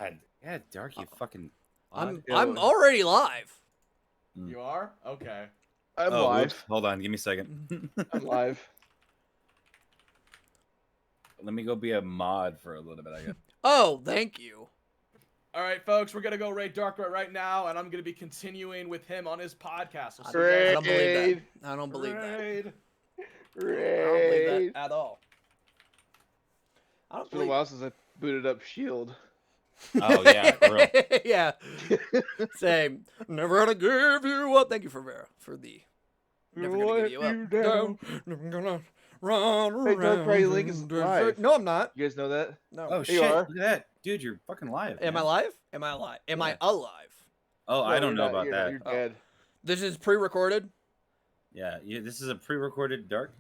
God, yeah, Dark, you fucking. I'm odd. already live. You are? Okay. I'm Oh, live. whoops. Hold on, give me a second. I'm live. Let me go be a mod for a little bit, I guess. Oh, thank you. All right, folks, we're gonna go raid Dark right now, and I'm gonna be continuing with him on his podcast. So Raid. I don't believe that. I don't believe that. Raid. I don't believe Raid. that at all. I don't It's been a believe. while since I booted up Shield. Oh, yeah, for real. Yeah. Same. Never gonna give you up. Thank you for Vera for the. Never gonna give you up. Down. Never gonna run Hey, Dark around. Link is live. No, I'm not. You guys know that? No. Oh, You shit. are. Look at that. Dude, you're fucking live. Am I man. live? Am I alive? Am I Yeah. alive? Oh, No, I don't you're know not. about that. You're dead. This is pre-recorded. Yeah, this is a pre-recorded Dark.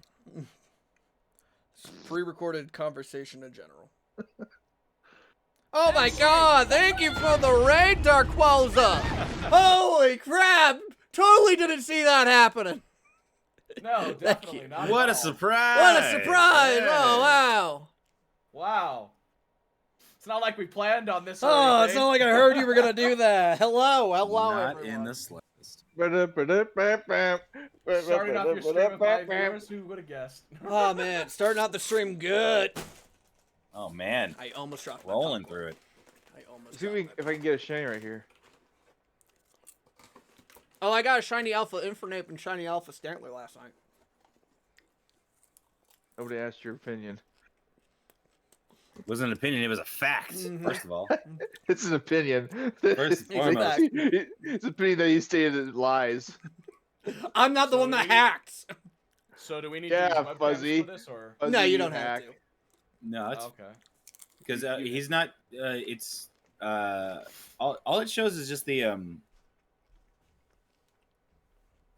Pre-recorded conversation in general. Oh my god, thank you for the raid, Darkqualza! Holy crap! Totally didn't see that happening. No, definitely not. What at a all. surprise! What a surprise! Yeah. Oh wow! Wow. It's not like we planned on this. Or Oh, it's anything. not like I heard you were gonna do that. Hello, Not everyone. in the slightest. Starting off your stream with 5 viewers, who would have guessed? Oh man, starting out the stream good. Oh, man. I almost dropped my Rolling popcorn. through it. I almost. See dropped if my I can get a shiny right here. Oh, I got a shiny alpha Infernape and shiny alpha Stantler last night. Nobody asked your opinion. It wasn't an opinion, it was a fact, first of all. It's an opinion. First and foremost. It's an opinion that you stated lies. I'm not the So one do that we- hacked. So do we need Yeah, to use webcams Fuzzy. for this, or? No, Fuzzy, you don't have hack. to. No, it's Okay. because he's not. It's all it shows is just the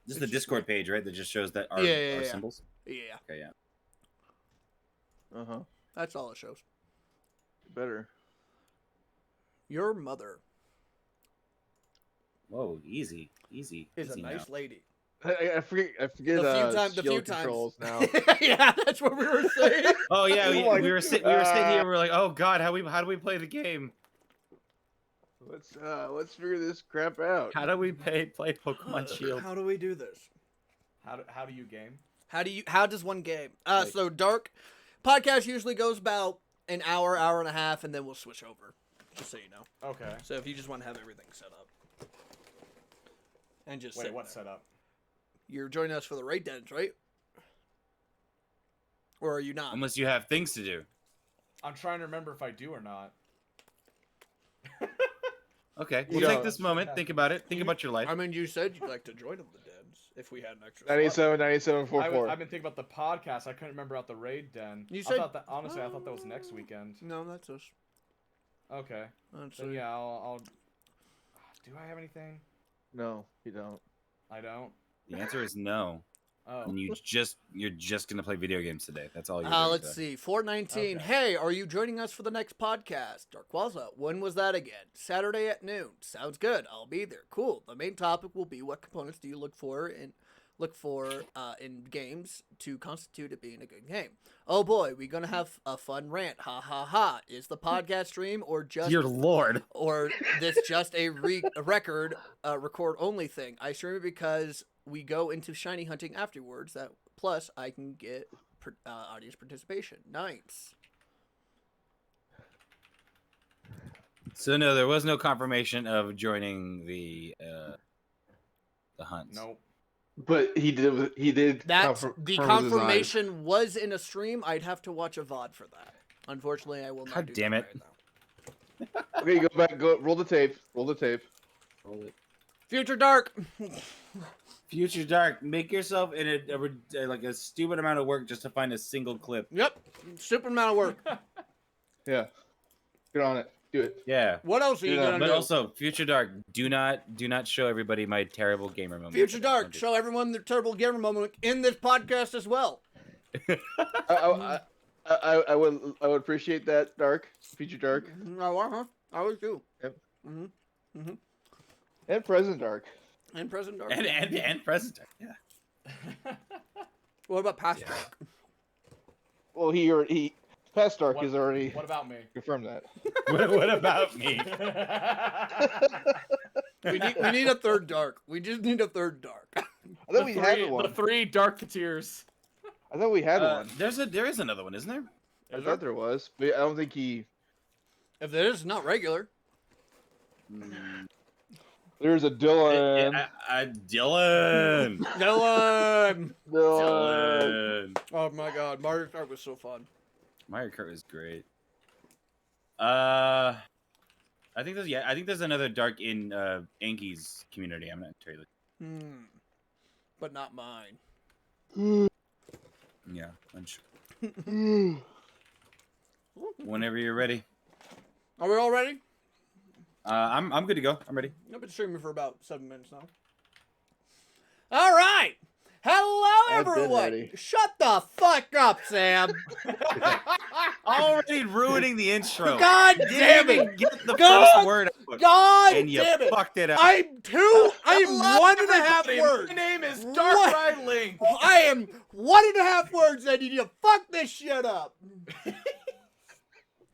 just the Discord page, right? That just shows that our Yeah. symbols. Yeah, Okay, yeah. Uh-huh. that's all it shows. Better. Your mother Whoa, easy is a easy nice now. lady. I forget. The few Shield times. controls now. Yeah, that's what we were saying. Oh yeah, Oh my- we were sitting here. We're like, oh god, how do we play the game? Let's figure this crap out. How do we play Pokemon Shield? How do we do this? How do you game? How does one game? So Dark podcast usually goes about an hour, hour and a half, and then we'll switch over. Just so you know. Okay. So if you just want to have everything set up. And just Wait, sit what's there. set up? You're joining us for the raid dens, right? Or are you not? Unless you have things to do. I'm trying to remember if I do or not. Okay, You we'll take don't. this moment. Think about it. Think about your life. I mean, you said you'd like to join the dens if we had an extra. 97, 97, 44. I've been thinking about the podcast. I couldn't remember out the raid den. You I said- thought that, honestly, I thought that was next weekend. No, that's us. Okay. That's Then yeah, I'll. Do I have anything? No, you don't. I don't. The answer is no. Oh. And you're just gonna play video games today. That's all you're Let's doing see. 419. Okay. Hey, are you joining us for the next podcast? Darkqualza, when was that again? Saturday at noon. Sounds good. I'll be there. Cool. The main topic will be what components do you look for in games to constitute it being a good game. Oh boy, we gonna have a fun rant. Ha ha ha. Is the podcast stream or just Dear Lord. or this just a record only thing? I stream it because we go into shiny hunting afterwards. That plus I can get audience participation. Nice. So no, there was no confirmation of joining the hunts. Nope. But he did. That's confirm the his eyes. confirmation was in a stream. I'd have to watch a VOD for that. Unfortunately, I will not. God do damn that it. right now. Okay, go back. Go roll the tape. Roll the tape. Roll it. Future Dark. Future Dark, make yourself in a stupid amount of work just to find a single clip. Yep. Super amount of work. Yeah. Get on it. Do it. Yeah. What else are you Yeah, gonna But do? also, Future Dark, do not show everybody my terrible gamer moment. Future Dark, show everyone their terrible gamer moment in this podcast as well. I would appreciate that, Dark. Future Dark. I would too. Yep. Mm-hmm. And present Dark. And present Dark. and present Dark. Yeah. What about past Yeah. Dark? Well, he Past Dark What- has already What about me? confirmed that. What about me? We need a third dark. We just need a third dark. I thought we had The one. 3 Darketeers. I thought we had one. There is another one, isn't there? I thought there was, but I don't think he. If there is, not regular. There's a Dylan. Dylan. Dylan! Dylan. Dylan. Oh my god, Mario Kart was so fun. Mario Kart was great. I think there's another Dark in Anki's community. I'm not entirely. But not mine. Yeah, I'm sure. Whenever you're ready. Are we all ready? I'm good to go. I'm ready. I've been streaming for about 7 minutes now. All right. Hello, I've been everyone. ready. Shut the fuck up, Sam. Already ruining the intro. God Didn't damn even it. get the God- first word out. God And you damn it. fucked it up. I'm Hello, 1.5 everybody. words. My name is What? Dark Link. I am 1.5 words and you need to fuck this shit up.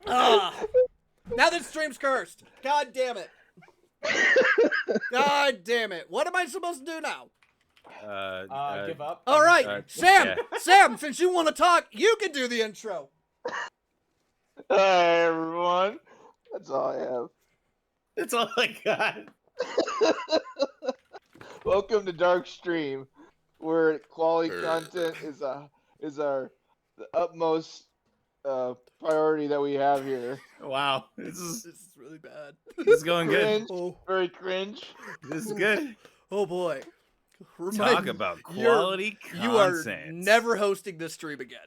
Now this stream's cursed. God damn it. God damn it. What am I supposed to do now? Give up. All right, Sam. yeah. Sam, since you want to talk, you can do the intro. Hi everyone. That's all I have. That's all I got. Welcome to Dark Stream, where quality content is the utmost priority that we have here. Wow, this is really bad. going good. Cringe, Oh, very cringe. This is good. oh boy. Talk about quality You are content. never hosting this stream again.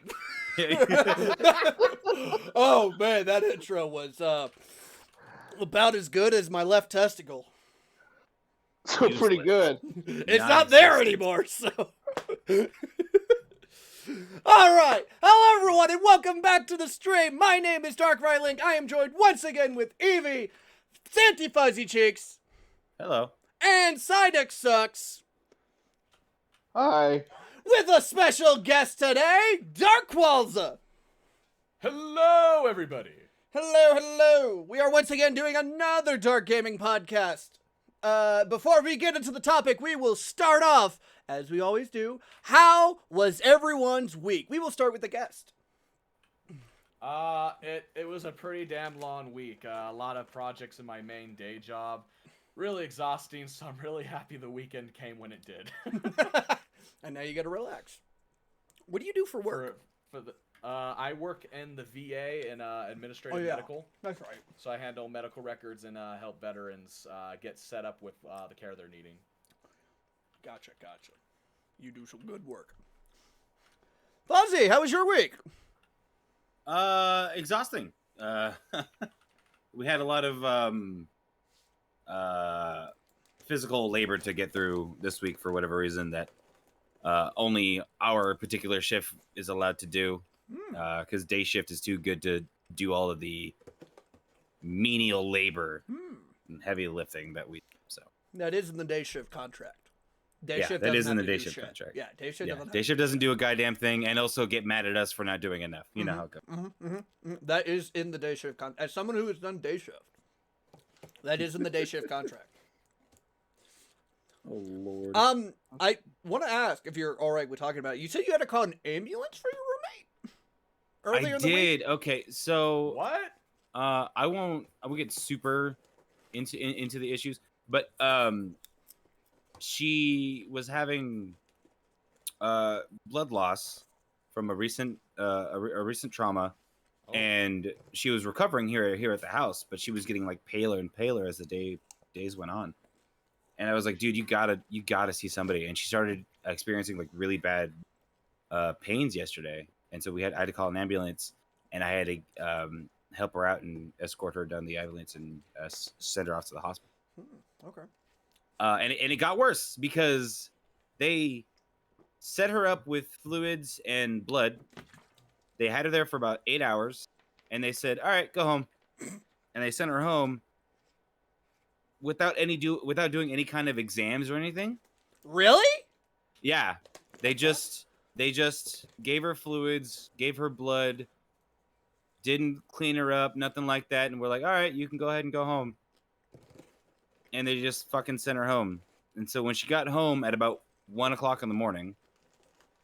Oh man, that intro was about as good as my left testicle. So pretty good. It's not there anymore, so. Alright, hello everyone and welcome back to the stream. My name is Dark Link. I am joined once again with Evie, Santy Fuzzy Cheeks, Hello. and Psyduck Sucks, Hi. with a special guest today, Darkqualza. Hello, everybody. Hello, hello. We are once again doing another Darkgaming podcast. Before we get into the topic, we will start off, as we always do. How was everyone's week? We will start with the guest. It was a pretty damn long week. A lot of projects in my main day job. Really exhausting, so I'm really happy the weekend came when it did. And now you gotta relax. What do you do for work? I work in the VA in administrative Oh, yeah. medical. That's right. So I handle medical records and help veterans get set up with the care they're needing. Gotcha. You do some good work. Fuzzy, how was your week? Exhausting. We had a lot of physical labor to get through this week for whatever reason that only our particular shift is allowed to do. Because day shift is too good to do all of the menial labor and heavy lifting that we do. So That is in the day shift contract. Day Yeah, shift that doesn't is in have the to day do shift shit. contract. Yeah, day shift yeah, doesn't day have shift doesn't do a goddamn thing, and also get mad at us for not doing enough. You know how it goes. That is in the day shift contract. As someone who has done day shift, that is in the day shift contract. Oh Lord. I want to ask if you're all right with talking about it. You said you had to call an ambulance for your roommate earlier I in the week. did. Okay, so What? I won't get super into the issues, but she was having blood loss from a recent trauma, Oh. and she was recovering here at the house, but she was getting like paler and paler as the days went on. And I was like, dude, you gotta see somebody. And she started experiencing like really bad pains yesterday, and so I had to call an ambulance, and I had to help her out and escort her down the ambulance and send her off to the hospital. Okay. And it got worse because they set her up with fluids and blood. They had her there for about 8 hours, and they said, "All right, go home." And they sent her home without doing any kind of exams or anything. Really? didn't clean her up, nothing like that. And we're like, all right, you can go ahead and go home. And they just fucking sent her home. And so when she got home at about 1 o'clock in the morning,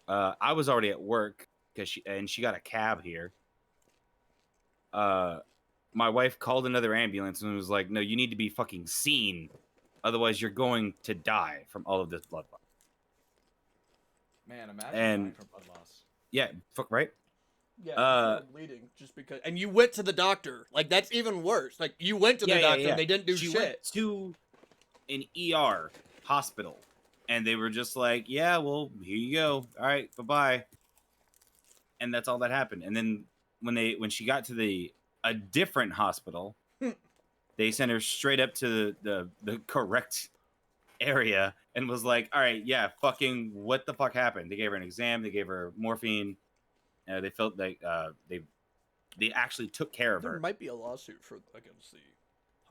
I was already at work because she got a cab here. My wife called another ambulance and was like, no, you need to be fucking seen. Otherwise, you're going to die from all of this blood loss. Man, imagine dying from blood loss. Yeah, fuck right. Yeah, bleeding just because. And you went to the doctor. Like, that's even worse. Like, you went to the doctor and they didn't do she shit. Went to an ER hospital, and they were just like, yeah, well, here you go. All right, bye-bye. And that's all that happened. And then when she got to a different hospital, they sent her straight up to the correct area and was like, all right, yeah, fucking what the fuck happened? They gave her an exam, they gave her morphine. They felt like they actually took care of her. There might be a lawsuit against the.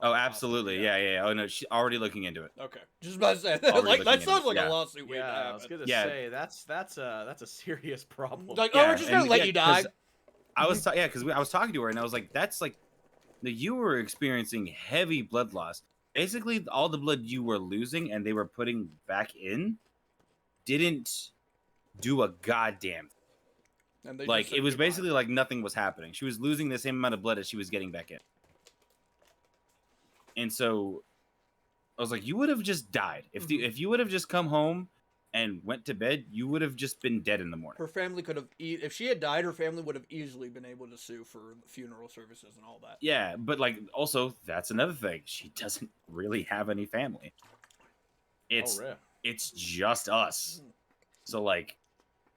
Oh, absolutely. Yeah. Oh no, she's already looking into it. Okay, just about to say that. Like, that sounds like a lawsuit. Yeah, I was gonna say that's a serious problem. Like, oh, we're just gonna let you die. I was because I was talking to her and I was like, that's like, you were experiencing heavy blood loss. Basically, all the blood you were losing and they were putting back in didn't do a goddamn. And like, it was basically like nothing was happening. She was losing the same amount of blood as she was getting back in. And so I was like, you would have just died. If you would have just come home and went to bed, you would have just been dead in the morning. Her family could have, if she had died, her family would have easily been able to sue for funeral services and all that. Yeah, but like, also, that's another thing. She doesn't really have any family. It's just us. So like,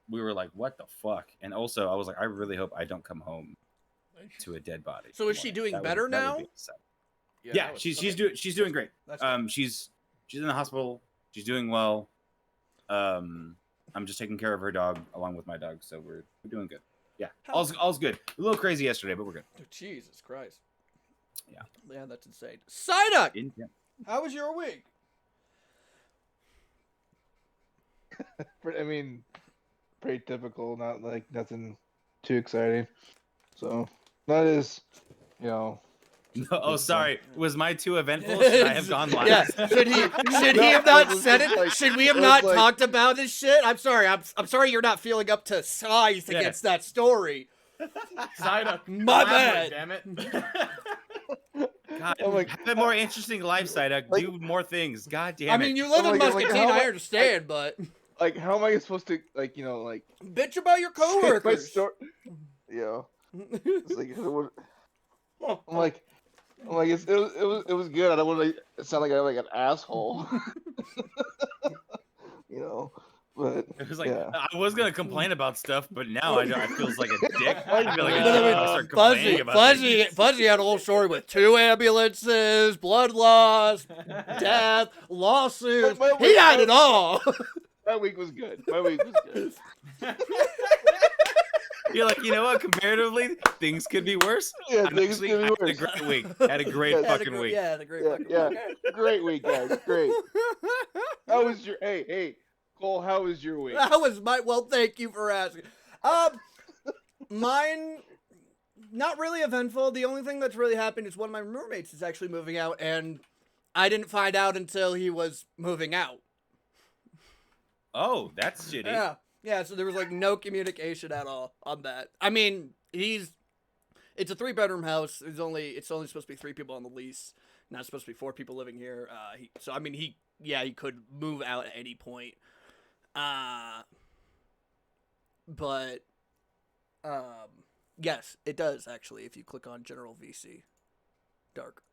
we were like, what the fuck? And also, I was like, I really hope I don't come home to a dead body. So is she doing better now? Yeah, she's doing great. She's in the hospital. She's doing well. I'm just taking care of her dog along with my dog, so we're doing good. Yeah, all's good. A little crazy yesterday, but we're good. Oh, Jesus Christ. Yeah, that's insane. Psyduck, how was your week? I mean, pretty typical. Not like nothing too exciting. So that is, No, oh, sorry. Was my too eventful? Should I have gone live? Yeah. Should he have not said it? Like, should we have not talked about this shit? I'm sorry. I'm sorry you're not feeling up to size against that story. Psyduck, my bad. Damn it. God, have a more interesting life, Psyduck. Do more things. God damn it. I mean, you live in Muscatine, I understand, but like, how am I supposed to, like, bitch about your coworkers? Yeah. It's like, I'm like, it was good. I don't want to sound like an asshole. But it was like, I was gonna complain about stuff, but now I feel like a dick. I feel like I start complaining about things. Fuzzy had a whole story with 2 ambulances, blood loss, death, lawsuits. He had it all. My week was good. You're like, you know what? Comparatively, things could be worse. Yeah, things could be worse. Had a great week. Had a great fucking week. Yeah, great week, guys. Great. How was your? Hey, Cole? How was your week? That was well, thank you for asking. Mine, not really eventful. The only thing that's really happened is one of my roommates is actually moving out, and I didn't find out until he was moving out. Oh, that's shitty. Yeah, so there was like no communication at all on that. I mean, it's a 3-bedroom house. It's only supposed to be 3 people on the lease. Not supposed to be 4 people living here. So I mean, he could move out at any point. But yes, it does actually. If you click on General VC, Dark.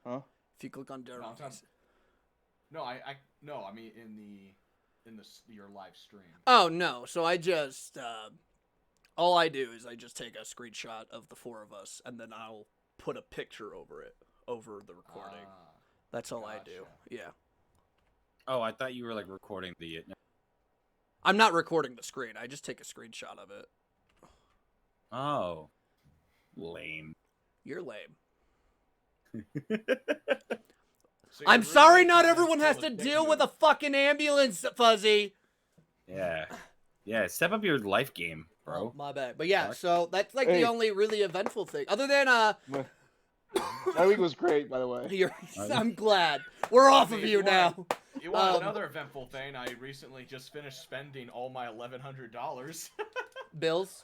Huh? If you click on General VC. No, I mean in your live stream. Oh no! So I just all I do is I just take a screenshot of the 4 of us, and then I'll put a picture over the recording. That's all I do. Yeah. Oh, I thought you were like recording the. I'm not recording the screen. I just take a screenshot of it. Oh, lame. You're lame. So I'm sorry not everyone has to deal with a fucking ambulance, Fuzzy. Yeah. Step up your life game. bro. my bad. But yeah, Fuck. so that's like Hey. the only really eventful thing. Other than My week was great, by the way. I'm glad we're off of mean, you what? now. You want Um, another eventful thing? I recently just finished spending all my $1,100. Bills.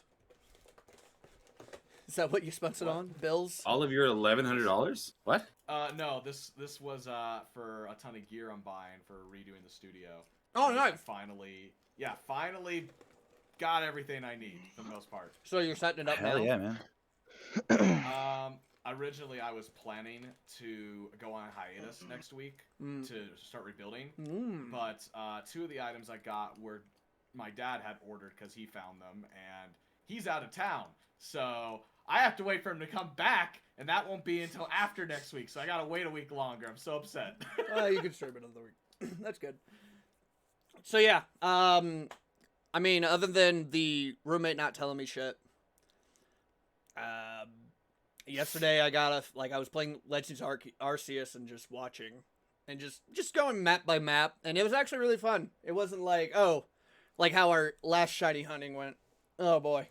Is that what you spent it on? Bills. All of your $1,100? What? No, this was for a ton of gear I'm buying for redoing the studio. Oh, And nice. I finally got everything I need for the most part. So you're setting it up Hell now. yeah, man. Originally I was planning to go on hiatus next week to start rebuilding, but 2 of the items I got were my dad had ordered because he found them, and he's out of town, so I have to wait for him to come back, and that won't be until after next week, so I gotta wait a week longer. I'm so upset. You can stream another week. That's good. So yeah, I mean, other than the roommate not telling me shit, yesterday I was playing Legends Arceus and just watching, and just going map by map, and it was actually really fun. It wasn't like like how our last shiny hunting went. Oh boy,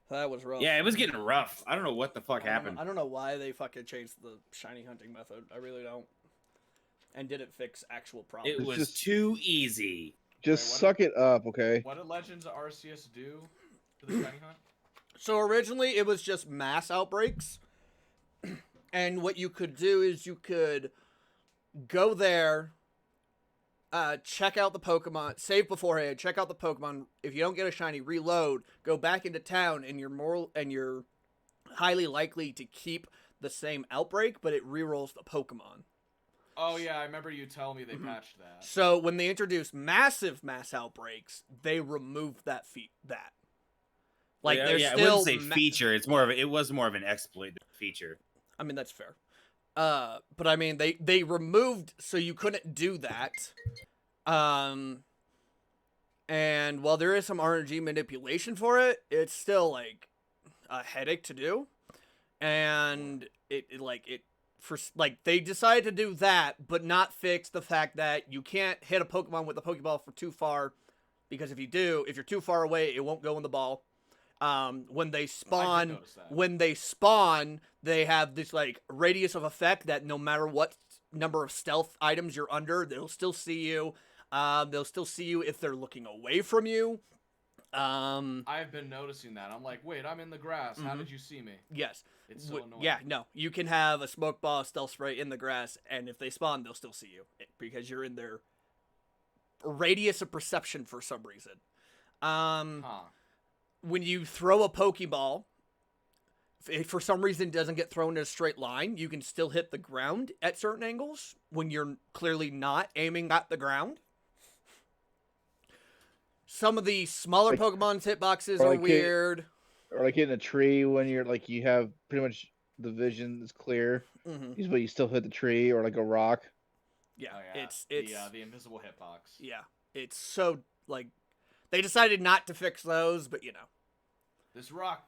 that was rough. Yeah, it was getting rough. I don't know what the fuck happened. I don't know why they fucking changed the shiny hunting method. I really don't. And didn't fix actual problems. It was just- too easy. Just Wait, what suck it up, okay? What did Legends of Arceus do to the shiny hunt? So originally it was just mass outbreaks. And what you could do is you could go there, check out the Pokemon, save beforehand, check out the Pokemon. If you don't get a shiny, reload, go back into town, and you're highly likely to keep the same outbreak, but it rerolls the Pokemon. Oh yeah, I remember you telling me they patched that. So when they introduced mass outbreaks, they removed that Like yeah, there's yeah, still I wouldn't say feature. It was more of an exploit than a feature. I mean, that's fair. But I mean, they removed, so you couldn't do that. And while there is some RNG manipulation for it, it's still, like, a headache to do. And they decided to do that, but not fix the fact that you can't hit a Pokemon with a Pokeball for too far, because if you're too far away, it won't go in the ball. When they spawn, they have this like radius of effect that no matter what number of stealth items you're under, they'll still see you. They'll still see you if they're looking away from you. I've been noticing that. I'm like, wait, I'm in the grass. How did you see me? Yes. It's so annoying. Yeah, no. You can have a smoke ball, stealth spray in the grass, and if they spawn, they'll still see you because you're in their radius of perception for some reason. When you throw a Pokeball, if for some reason it doesn't get thrown in a straight line, you can still hit the ground at certain angles when you're clearly not aiming at the ground. Some of the smaller Pokemon's hitboxes are weird. Or like hitting a tree when you're like you have pretty much the vision is clear, but you still hit the tree, or like a rock. Yeah, Oh, yeah. it's the invisible hitbox. yeah, it's so like they decided not to fix those, but you know. This rock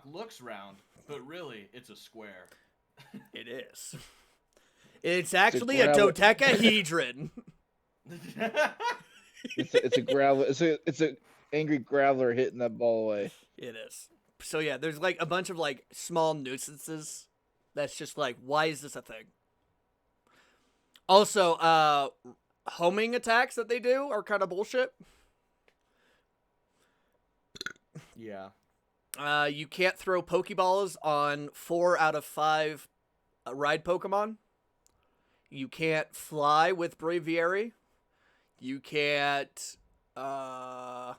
looks round, but really it's a square. It is. It's actually a dodecahedron. It's a gravel. It's a angry graveler hitting that ball away. It is. So yeah, there's like a bunch of like small nuisances. That's just like, why is this a thing? Also, homing attacks that they do are kind of bullshit. Yeah. You can't throw Pokeballs on 4 out of 5 ride Pokemon. You can't fly with Braviary. You can't, I'd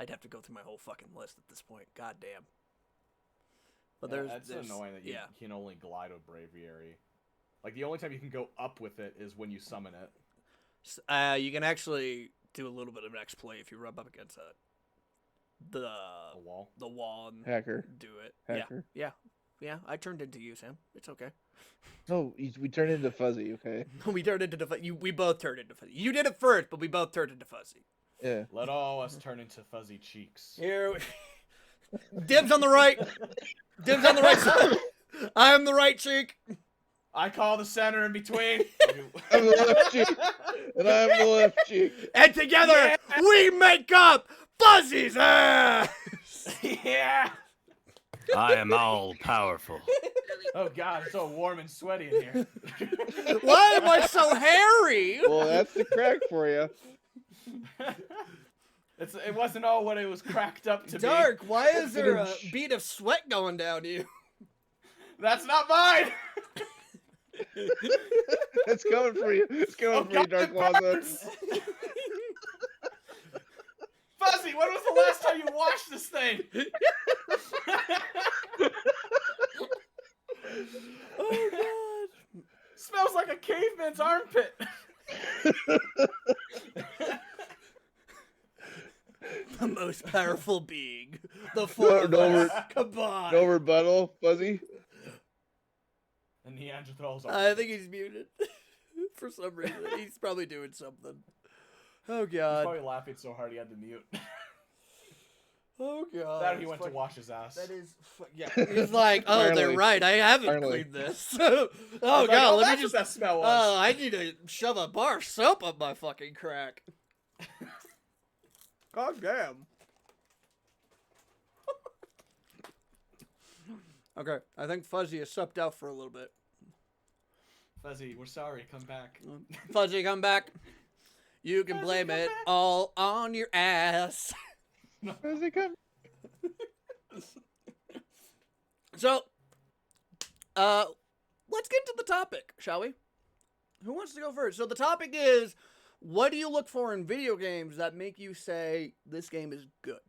have to go through my whole fucking list at this point. God damn. But That's annoying that you can only glide with Braviary. Like, the only time you can go up with it is when you summon it. You can actually do a little bit of an exploit if you rub up against the wall and Hacker. do it. Hacker. Yeah, I turned into you, Sam. It's okay. No, we turned into Fuzzy, okay? We turned into we both turned into Fuzzy. You did it first, but we both turned into Fuzzy. Yeah. Let all us turn into fuzzy cheeks. Here, dibs on the right. Dibs on the right side. I am the right cheek. I call the center in between. I'm the left cheek, and I'm the left cheek. And together, we make up Fuzzy's ass! Yeah. I am all powerful. Oh God, it's so warm and sweaty in here. Why am I so hairy? Well, that's the crack for you. It wasn't all what it was cracked up to be. Dark, why is there a bead of sweat going down you? That's not mine. It's coming for you. It's coming for you, Darkqualza. Fuzzy, when was the last time you washed this thing? Oh God! Smells like a caveman's armpit. The most powerful being. The four of us combined. No rebuttal, Fuzzy. The Neanderthals are. I think he's muted. For some reason. He's probably doing something. Oh He's God. probably laughing so hard he had to mute. Oh God. That or he went to wash his ass. That is, yeah. He's like, oh, they're Apparently. right. I haven't Apparently. cleaned this. Oh Like, God, let that's me just. what that smell was. Oh, I need to shove a bar of soap up my fucking crack. God damn. Okay, I think Fuzzy is supped out for a little bit. Fuzzy, we're sorry. Come back. Fuzzy, come back. You can Fuzzy, blame come it back. all on your ass. Fuzzy, come. So, let's get to the topic, shall we? Who wants to go first? So the topic is, what do you look for in video games that make you say, this game is good?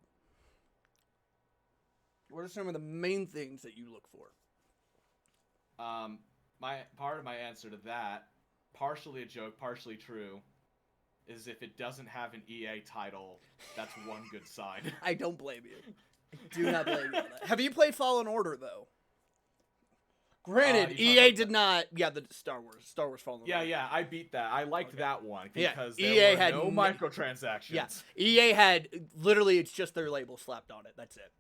What are some of the main things that you look for? My part of my answer to that, partially a joke, partially true, is if it doesn't have an EA title, that's one good sign. I don't blame you. I do not blame you on that. Have you played Fallen Order, though? Granted, you EA talking did not... Yeah, the Star Wars Fallen Order. Yeah, I beat that. I liked that one Yeah, because EA there were had no no- microtransactions. Yeah, EA had... Literally, it's just their label slapped on it. That's it.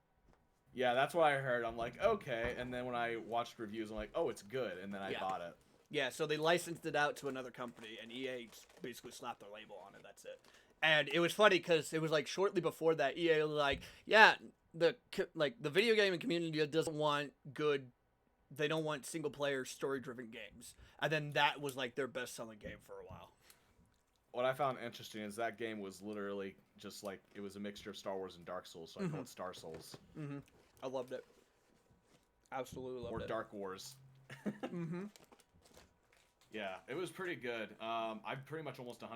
Yeah, that's what I heard. I'm like, okay. And then when I watched reviews, I'm like, oh, it's good. And then I bought it. Yeah, so they licensed it out to another company, and EA basically slapped their label on it. That's it. And it was funny because it was like shortly before that, EA was like, yeah, the video gaming community doesn't want good. They don't want single player story driven games. And then that was like their best selling game for a while. What I found interesting is that game was literally just like, it was a mixture of Star Wars and Dark Souls, so I call it Star Souls. Mm-hmm. I loved it. Absolutely loved Or it. Dark Wars. Mm-hmm. Yeah, it was pretty good. I'm pretty much almost 100%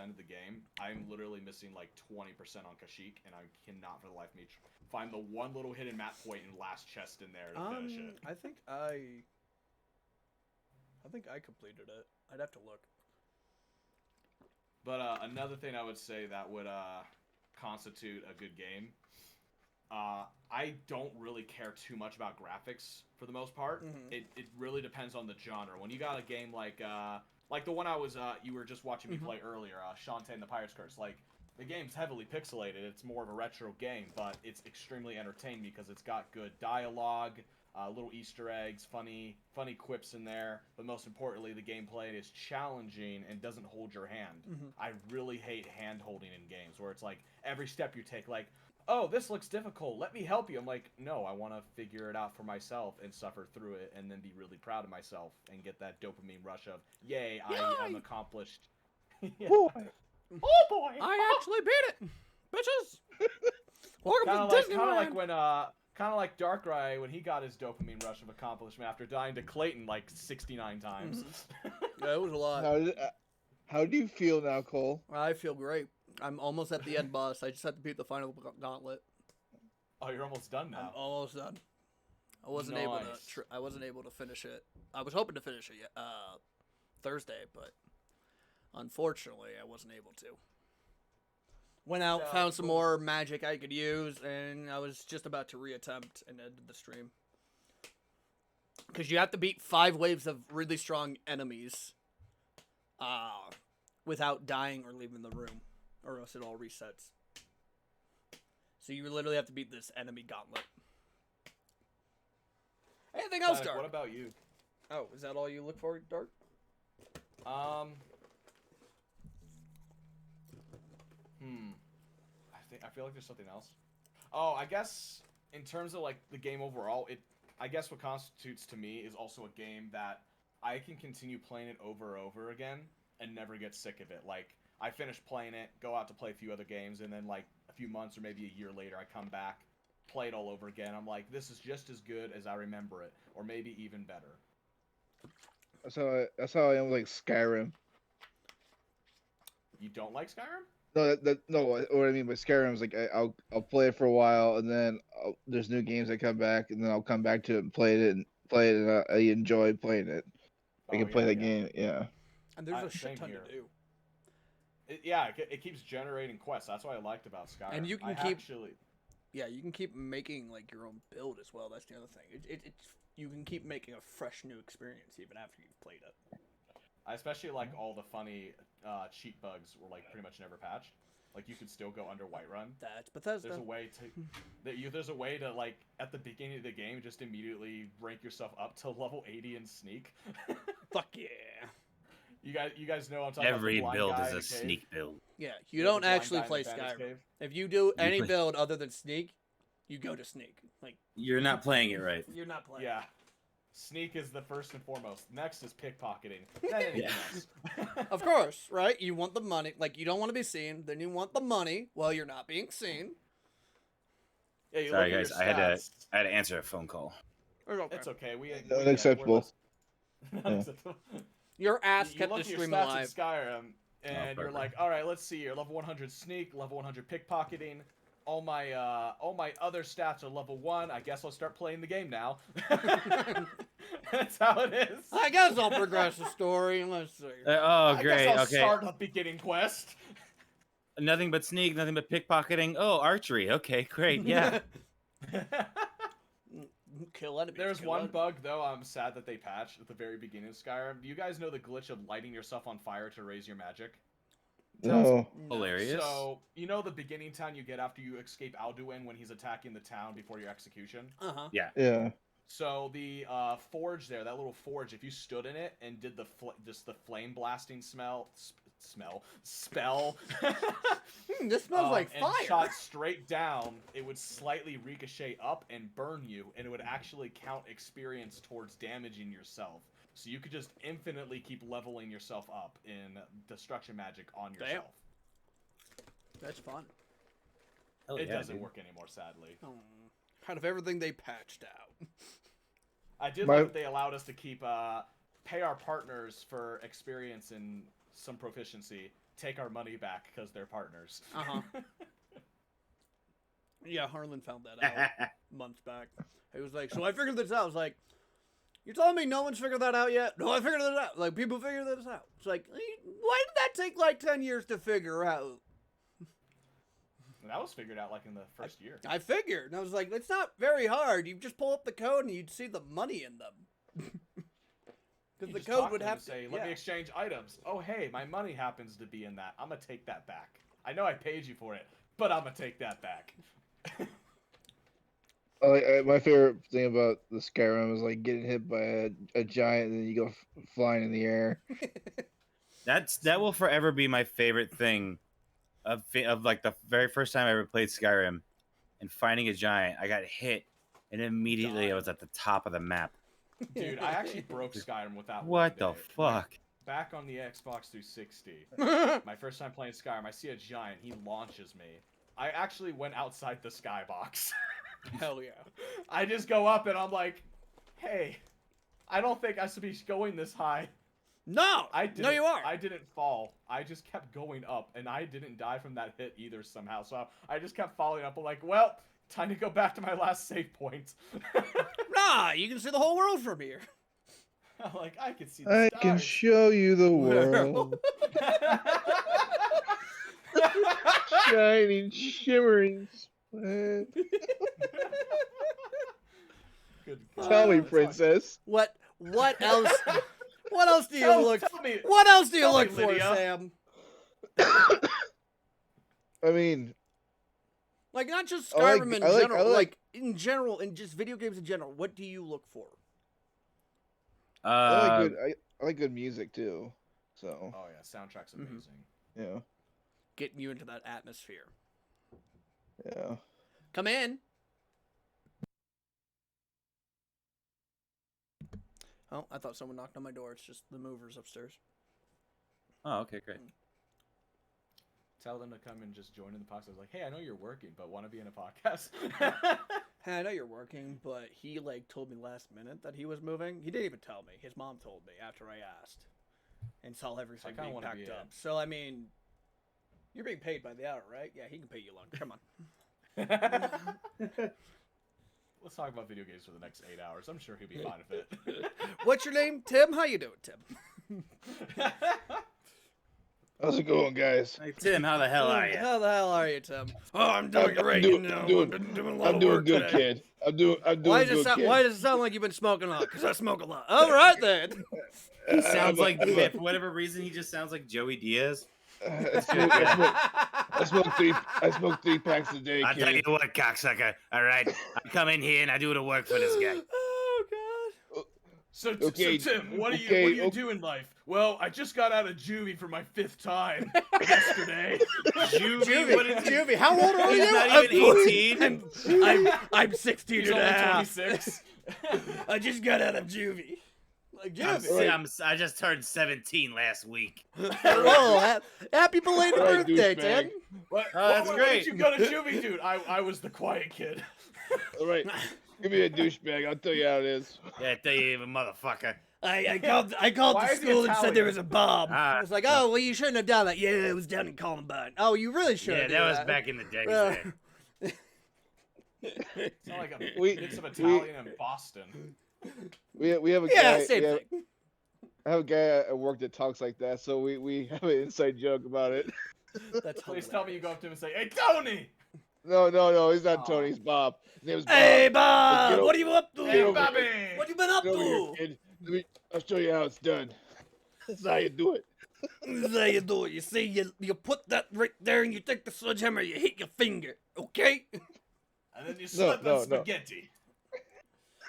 of the game. I'm literally missing like 20% on Kashyyyk, and I cannot for the life of me find the one little hidden map point and last chest in there to finish it. I think I completed it. I'd have to look. But another thing I would say that would constitute a good game, I don't really care too much about graphics for the most part. Mhm. It really depends on the genre. When you got a game like the one I was you were just watching me play earlier, Shantae and the Pirate's Curse, like the game's heavily pixelated. It's more of a retro game, but it's extremely entertaining because it's got good dialogue, little Easter eggs, funny quips in there. But most importantly, the gameplay is challenging and doesn't hold your hand. I really hate hand holding in games where it's like every step you take, like, oh, this looks difficult, let me help you. I'm like, no, I want to figure it out for myself and suffer through it and then be really proud of myself and get that dopamine rush of, yay, I am accomplished. Yeah. Boy. Oh boy! I actually beat it, bitches. Welcome to Disneyland. Kind of like Darkrai when he got his dopamine rush of accomplishment after dying to Clayton like 69 times. Yeah, it was a lot. How do you feel now, Cole? I feel great. I'm almost at the end boss. I just have to beat the final gauntlet. Oh, you're almost done I'm now. almost done. I wasn't able to finish it. I was hoping to finish it Thursday, but unfortunately, I wasn't able to. Went out, found some more magic I could use, and I was just about to reattempt and ended the stream. Because you have to beat 5 waves of really strong enemies without dying or leaving the room, or else it all resets. So you literally have to beat this enemy gauntlet. Anything else, Dark? What about you? Oh, is that all you look for, Dark? I I feel like there's something else. Oh, I guess in terms of like the game overall, I guess what constitutes to me is also a game that I can continue playing it over and over again and never get sick of it. Like I finish playing it, go out to play a few other games, and then like a few months or maybe a year later, I come back, play it all over again. I'm like, this is just as good as I remember it, or maybe even better. That's how I am with, like, Skyrim. You don't like Skyrim? No, no. What I mean by Skyrim is like I'll play it for a while, and then there's new games that come back, and then I'll come back to it and play it, and I enjoy playing it. I can play that game, yeah. And there's a shit same ton here. to do. It keeps generating quests. That's what I liked about Skyrim. And you can you can keep making like your own build as well. That's the other thing. It's you can keep making a fresh new experience even after you've played it. I especially like all the funny cheat bugs were like pretty much never patched. Like you could still go under Whiterun. That's Bethesda. There's a way to like at the beginning of the game just immediately rank yourself up to level 80 and sneak. Fuck yeah. You guys know what I'm talking about. Every the blind build guy is in a the cave? sneak build. Yeah, Yeah, you the don't blind actually guy in play the bandit Skyrim. cave. If you do any play- build other than sneak, you go to sneak. Like You're not playing it right. you're not playing. Yeah. Sneak is the first and foremost. Next is pickpocketing. Then anything Yeah. else. Of course, right? You want the money. Like you don't want to be seen. Then you want the money while you're not being seen. Yeah, you Sorry look at guys, your I had stats. to answer a phone call. It's okay. We Unacceptable. Unacceptable. Your ass You kept look the at your stream stats alive. in Skyrim, and you're perfect. like, all right, let's see here. Level 100 sneak, level 100 pickpocketing. All my other stats are level 1. I guess I'll start playing the game now. That's how it is. I guess I'll progress the story. Let's see. Oh, I great. guess I'll Okay. start a beginning quest. Nothing but sneak, nothing but pickpocketing. Oh, archery. Okay, great. Yeah. Kill enemies. There's kill one enemies. bug though I'm sad that they patched at the very beginning of Skyrim. Do you guys know the glitch of lighting yourself on fire to raise your magic? No. Hilarious. So, you know the beginning town you get after you escape Alduin when he's attacking the town before your execution? Uh-huh. Yeah. So the forge there, that little forge, if you stood in it and did the just the flame blasting spell, This smells like and fire. shot straight down, it would slightly ricochet up and burn you, and it would actually count experience towards damaging yourself. So you could just infinitely keep leveling yourself up in destruction magic on yourself. That's fun. Hell It yeah, doesn't dude. work anymore, sadly. Oh, out of everything they patched out. I did My- like that they allowed us to keep pay our partners for experience and some proficiency, take our money back because they're partners. Uh-huh. Yeah, Harlan found that out months back. He was like, so I figured this out. I was like, you're telling me no one's figured that out yet? No, I figured this out. Like, people figured this out. It's like, why did that take like 10 years to figure out? And that was figured out like in the first year. I figured. And I was like, it's not very hard. You just pull up the code and you'd see the money in them. Because You the just code talk would to them have and to say, let yeah. me exchange items. Oh, hey, my money happens to be in that. I'm gonna take that back. I know I paid you for it, but I'm gonna take that back. My favorite thing about the Skyrim is like getting hit by a giant, and then you go flying in the air. That will forever be my favorite thing of like the very first time I ever played Skyrim and finding a giant. I got hit and immediately I was at the top of the map. Dude, I actually broke Skyrim with that. What one the day. fuck? Back on the Xbox 360, my first time playing Skyrim, I see a giant. He launches me. I actually went outside the skybox. Hell yeah. I just go up and I'm like, hey, I don't think I should be going this high. No! No, you are. I didn't fall. I just kept going up, and I didn't die from that hit either somehow. So I just kept following up. I'm like, well, time to go back to my last save point. Nah, you can see the whole world from here. I'm like, I can see the I stars. can show you the world, shining, shimmering. Splendid. Good Tell me, God. princess. What else? What else do you Tell look? me. What else do you tell me, look for, Lydia. Sam? I mean, Like not just I like- Skyrim in I like- general, I like- like in general, in just video games in general. What do you look for? I like good music too. So Oh yeah, soundtrack's Mhm. amazing. yeah. Getting you into that atmosphere. Yeah. Come in. Oh, I thought someone knocked on my door. It's just the movers upstairs. Oh, okay, great. Tell them to come and just join in the podcast. I was like, hey, I know you're working, but want to be in a podcast? Hey, I know you're working, but he like told me last minute that he was moving. He didn't even tell me. His mom told me after I asked, and saw everything kinda being wanna packed be up. in. So I mean, you're being paid by the hour, right? Yeah, he can pay you lunch. Come on. Let's talk about video games for the next 8 hours. I'm sure he'll be fine with it. What's your name, Tim? How you doing, Tim? How's it going, guys? Hey, Tim, how the hell are you? How the hell are you, Tim? Oh, I'm doing great. doing- you know, I'm doing- I've been doing a lot I'm of doing work good, today. kid. I'm doing Why good, kid. does it sound like you've been smoking a lot? Because I smoke a lot. All right then. He sounds like, I'm a- for whatever reason, he just sounds like Joey Diaz. I smoke 3 packs a day, I'll tell you kid. what, cocksucker. All right, I come in here and I do the work for this guy. Oh God. So, Okay, so Tim, what do you okay. do in life? Well, I just got out of juvie for my 5th time yesterday. Juvie, what is Juvie, how old are He's you? not even 18. I'm 16 He's and a only half. 26. I just got out of juvie. Like I'm, juvie. I just turned 17 last week. Well, happy belated All right, birthday, douchebag. Tim. that's what great. did you go to juvie, dude? I was the quiet kid. All right, give me a douchebag. I'll tell you how it is. Yeah, I tell you, even motherfucker. I called Why the is he school and said there Italian? was a bomb. Ah. I was like, oh, well, you shouldn't have done that. Yeah, it was down in Columbine. Oh, you really Yeah, shouldn't. that was back in the day. Well, It's not like a We- mix of Italian and Boston. We have a yeah, guy. same we have, thing. I have a guy at work that talks like that, so we have an inside joke about it. That's Please hilarious. tell me you go up to him and say, hey, Tony! No, he's not Aw. Tony. He's Bob. His name is Bob. Hey, Get Bob, over- what are you up to? Hey, over Bobby! What you been up Get over here, to? kid. I'll show you how it's done. That's how you do it. This is how you do it. You see, you put that right there and you take the sledgehammer, you hit your finger, okay? And then you slip no. on spaghetti.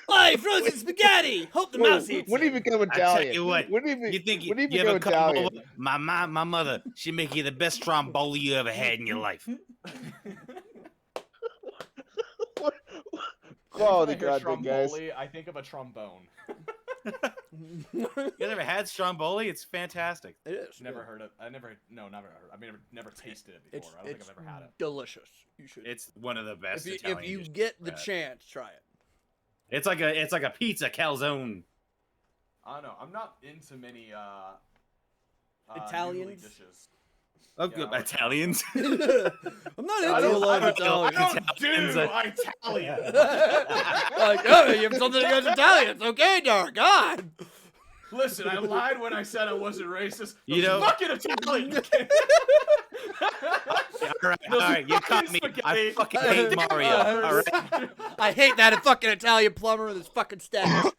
Hey, frozen spaghetti! Hope the mouse eats When do you it. become I Italian? tell you what, When do you, you think when do you become ever come Italian? over? My mother, she make you the best stromboli you ever had in your life. Quality When I hear content, guys. Stromboli, I think of a trombone. You ever had stromboli? It's fantastic. It is. Never heard of. Never heard. I've never tasted it before. I don't think I've ever had it. Delicious. You should. It's one of the best if Italian you dishes get the I've had. chance, try it. It's like a pizza calzone. I don't know. I'm not into many noodly Italians? dishes. Oh, Yeah, good. I like- Italians. I'm not I into a don't- lot I of don't- Italians. I don't do Italian. Like, oh, you have something against Italians. Okay, Dark. God. Listen, I lied when I said I wasn't racist. You Those know- fucking Italian. all right, you caught me. I fucking hate Mario. All right. I hate that fucking Italian plumber with his fucking stash.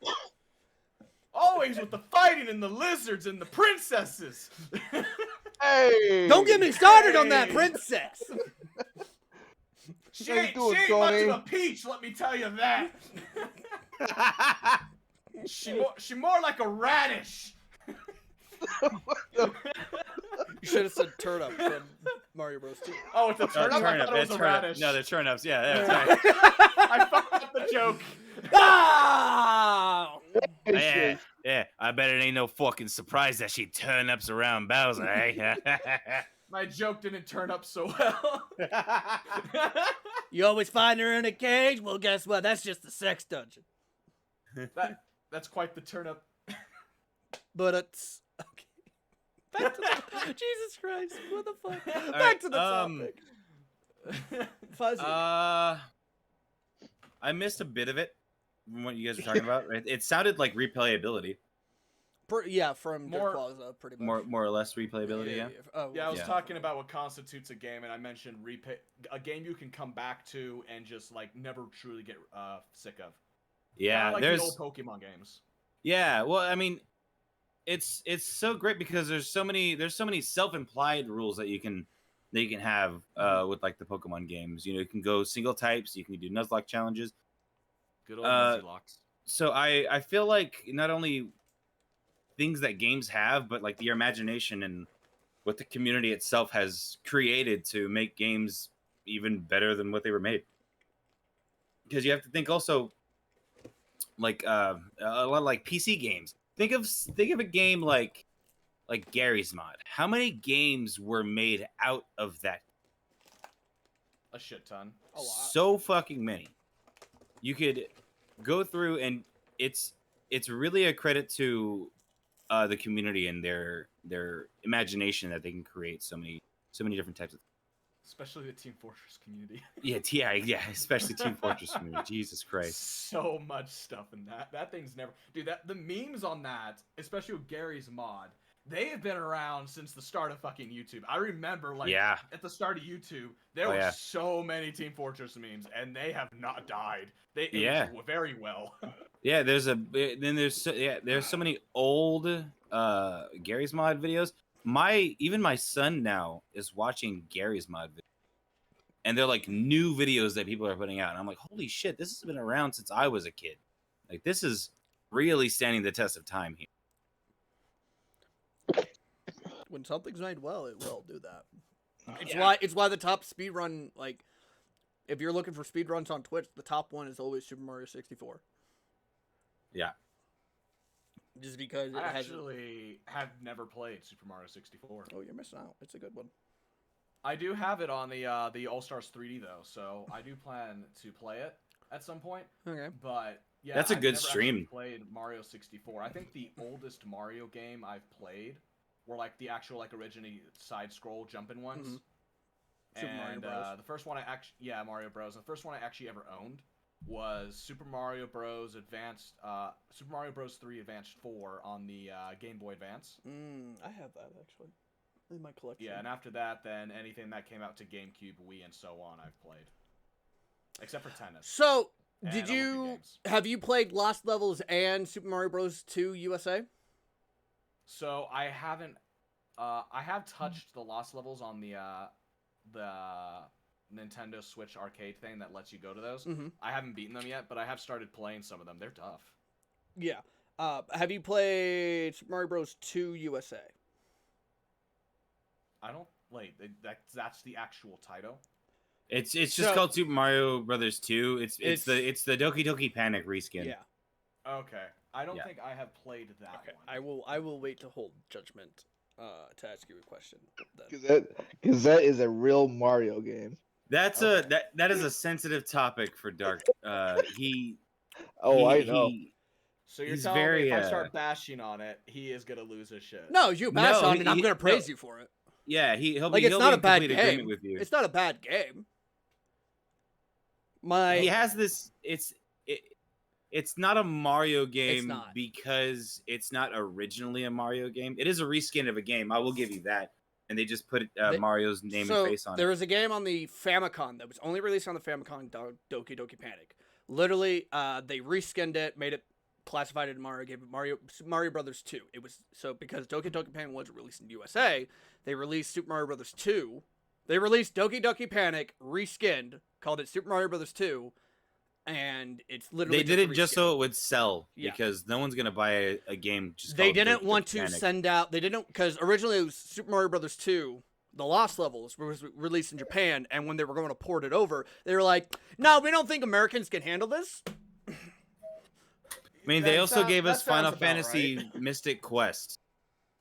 Always with the fighting and the lizards and the princesses. Hey! Don't get me started on that Hey. princess. She How you ain't, doing, she ain't much Tony? of a peach, let me tell you that. She more like a radish. You should have said turnip from Mario Bros. 2. Oh, it's a turnip? I thought it was a radish. No, they're turnips. Yeah, that's right. I fucked up the joke. Ah! Yeah, yeah. I bet it ain't no fucking surprise that she turnips around Bowser, eh? My joke didn't turn up so well. You always find her in a cage? Well, guess what? That's just the sex dungeon. That's quite the turnip. But it's... Okay. Back to the... Jesus Christ. What the fuck? Back right, to the topic. Fuzzy. I missed a bit of it from what you guys were talking about. It sounded like replayability, Yeah, from More- Darkqualza, pretty much. more or less replayability. Yeah. Oh, Yeah, I was Yeah. talking about what constitutes a game, and I mentioned a game you can come back to and just like never truly get sick of. Yeah, Kinda like there's the old Pokemon games. yeah. Well, I mean, it's so great because there's so many self-implied rules that you can have with like the Pokemon games. You can go single types. You can do Nuzlocke challenges. Good old Nuzlocke. So I feel like not only things that games have, but like your imagination and what the community itself has created to make games even better than what they were made. Because you have to think also, like a lot of like PC games. Think of a game like Gary's Mod. How many games were made out of that? A shit ton. A lot. So fucking many. You could go through, and it's really a credit to the community and their imagination that they can create so many different types of. Especially the Team Fortress community. Yeah, especially Team Fortress community. Jesus Christ. So much stuff in that. That thing's never... Dude, the memes on that, especially with Gary's Mod, they have been around since the start of fucking YouTube. I remember, like, at the start of YouTube, there were so many Team Fortress memes, and they have not died. They aged very well. Yeah, there's so many old Gary's Mod videos. Even my son now is watching Gary's Mod videos. And they're like new videos that people are putting out. And I'm like, holy shit, this has been around since I was a kid. Like, this is really standing the test of time here. When something's made well, it will do that. Yeah. It's why the top speedrun, like, if you're looking for speedruns on Twitch, the top one is always Super Mario 64. Yeah. Just because it I has... actually have never played Super Mario 64. Oh, you're missing out. It's a good one. I do have it on the All-Stars 3D, though, so I do plan to play it at some point. Okay. But, yeah, that's a I've good never stream. actually played Mario 64. I think the oldest Mario game I've played were, like, the actual, like, originally side-scroll jumping ones. Mm-hmm. Super Mario Bros. The first one Mario Bros. The first one I actually ever owned was Super Mario Bros. Super Mario Bros. 3 Advanced 4 on the Game Boy Advance. I have that, actually, in my collection. Yeah, and after that, then anything that came out to GameCube, Wii, and so on, I've played. Except for tennis. So, And have you played Lost Levels and Super Mario Bros. 2 USA? So, I haven't, I have touched the Lost Levels on the Nintendo Switch arcade thing that lets you go to those. Mm-hmm. I haven't beaten them yet, but I have started playing some of them. They're tough. Yeah. Have you played Super Mario Bros. 2 USA? I don't... Wait, that's the actual title? It's just called Super Mario Brothers 2. It's the Doki Doki Panic reskin. Yeah. Okay. I don't think I have played that one. I will wait to hold judgment to ask you a question. Because that is a real Mario game. That's that is a sensitive topic for Dark. I know. So you're telling me if I start bashing on it, he is gonna lose his shit? No, you bash on it, and I'm gonna praise you for it. Yeah, he'll like, be. It's not a bad game. With you. It's not a bad game. He has this. It's not a Mario game because it's not originally a Mario game. It is a reskin of a game. I will give you that. And they just put Mario's name and face on it. There was a game on the Famicom that was only released on the Famicom, Doki Doki Panic. Literally, they reskinned it, made it classified as a Mario game, Mario Brothers 2. It was because Doki Doki Panic wasn't released in the USA, they released Super Mario Brothers 2. They released Doki Doki Panic reskinned, called it Super Mario Brothers 2, and it's literally they did it just so it would sell because no one's gonna buy a game just. They didn't want to send out. They didn't because originally it was Super Mario Brothers 2. The Lost Levels was released in Japan, and when they were going to port it over, they were like, "No, we don't think Americans can handle this." I mean, they also gave us Final Fantasy Mystic Quest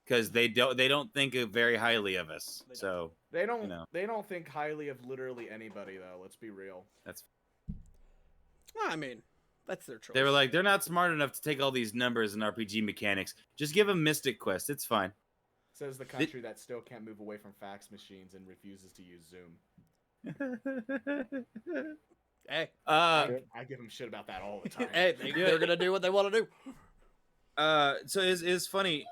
because they don't think very highly of us. So they don't think highly of literally anybody though. Let's be real. That's. I mean, that's their choice. They were like, they're not smart enough to take all these numbers and RPG mechanics. Just give them Mystic Quest. It's fine. Says the country that still can't move away from fax machines and refuses to use Zoom. Hey, I give them shit about that all the time. Hey, they're gonna do what they want to do. So it's funny.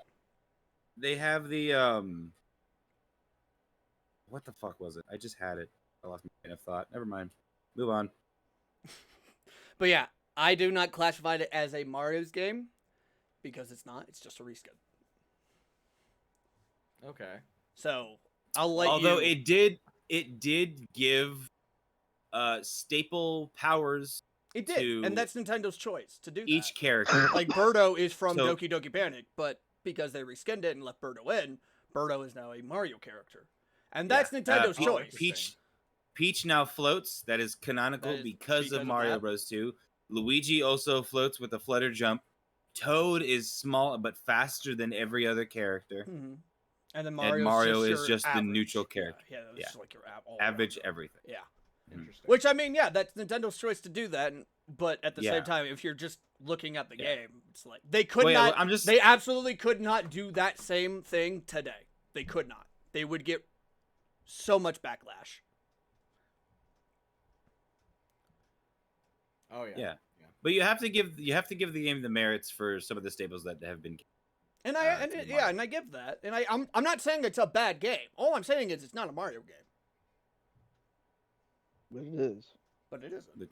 They have the what the fuck was it? I just had it. I lost my train of thought. Never mind. Move on. But yeah, I do not classify it as a Mario's game because it's not. It's just a reskin. Okay. So I'll let Although it did give staple powers. It did, and that's Nintendo's choice to do each character. Like Birdo is from Doki Doki Panic, but because they reskinned it and left Birdo in, Birdo is now a Mario character, and that's Nintendo's choice. Peach now floats. That is canonical That is because of because of Mario that. Bros. 2. Luigi also floats with a flutter jump. Toad is small but faster than every other character. Mm-hmm. And then And Mario's Mario just is your just the average. neutral character. Yeah, it's Yeah. just like your Average all-rounder. everything. Yeah. Interesting. Which, I mean, yeah, that's Nintendo's choice to do that. But at the Yeah. same time, if you're just looking at the Yeah. game, it's like they could Wait, not. I'm just- They absolutely could not do that same thing today. They could not. They would get so much backlash. Oh yeah. Yeah. But you have to give the game the merits for some of the staples that have been. And to Mario. and I give that. And I'm not saying it's a bad game. All I'm saying is it's not a Mario game. But it is. But it isn't.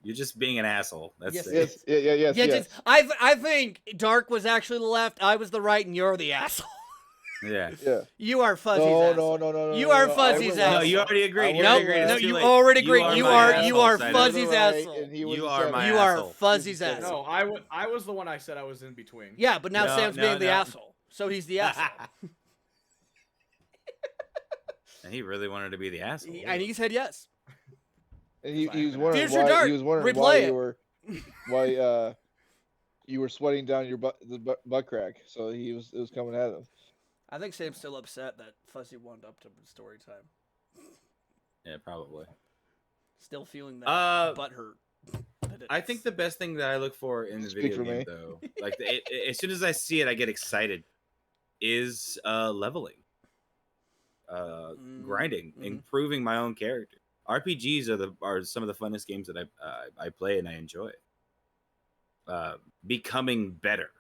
You're just being an asshole. That's Yes, it. Yes. Yeah. Yes. Yeah, Yes. I think Dark was actually the left, I was the right, and you're the asshole. Yeah. Yeah. You are Fuzzy's No. asshole. No. You no, are no, I Fuzzy's wouldn't- asshole. No, you already agreed. You I already wouldn't- agreed. No, It's too you late. already agreed. You my are asshole, Fuzzy's Psyduck. You're the right, asshole. and he was You the are second. my You are asshole. Fuzzy's No, asshole. No, I was the one I said I was in between. Yeah, but now No, Sam's no, being the no. asshole. So he's the asshole. And he really wanted to be the asshole. And he said yes. And he was wondering Here's your why dart. he was wondering Replay why it. you were why you were sweating down your butt crack. So it was coming at him. I think Sam's still upset that Fuzzy wound up to story time. Yeah, probably. Still feeling that butt hurt. I think the best thing that I look for in the Speak video for game, me. though, like as soon as I see it, I get excited. Is leveling, grinding, Mhm. improving my own character. RPGs are some of the funnest games that I play and I enjoy. Becoming better,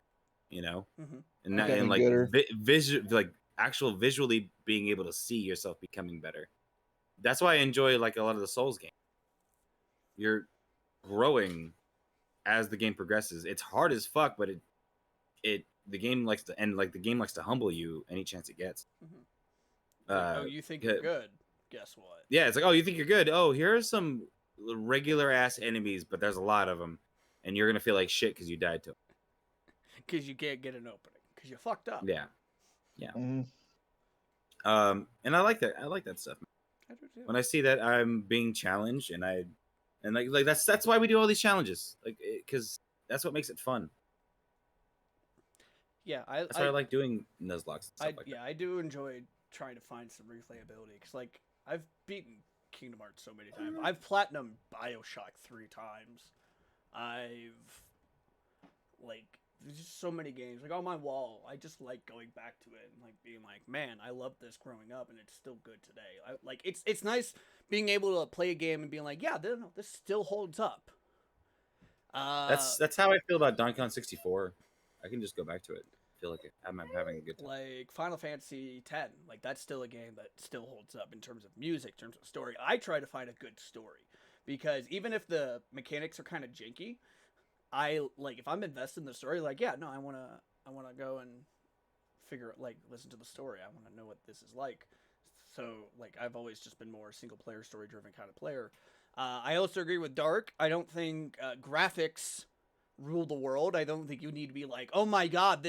you know, Mhm. and not, Becoming and like gooder. like actual visually being able to see yourself becoming better. That's why I enjoy like a lot of the Souls games. You're growing as the game progresses. It's hard as fuck, but the game likes to humble you any chance it gets. Oh, you think you're good? Guess what? Yeah, it's like, oh, you think you're good? Oh, here are some regular ass enemies, but there's a lot of them, and you're gonna feel like shit because you died to them. Because you can't get an opening. Because you fucked up. Yeah. Mhm. And I like that. I like that stuff. I do too. When I see that I'm being challenged, and like that's why we do all these challenges, like because that's what makes it fun. Yeah, That's why I like doing Nuzlocke and stuff like that. I do enjoy trying to find some replayability because, like, I've beaten Kingdom Hearts so many times. I've platinumed BioShock 3 times. I've there's just so many games like on my wall. I just like going back to it and like being like, man, I loved this growing up and it's still good today. It's nice being able to play a game and being like, yeah, this still holds up. That's how I feel about Donkey Kong 64. I can just go back to it. Feel like I'm having a good time. Like Final Fantasy X, like that's still a game that still holds up in terms of music, in terms of story. I try to find a good story because even if the mechanics are kind of janky, I like if I'm invested in the story. Like, yeah, no, I wanna go and listen to the story. I want to know what this is like. So like I've always just been more single player, story driven kind of player. I also agree with Dark. I don't think graphics rule the world. I don't think you need to be like, oh my god,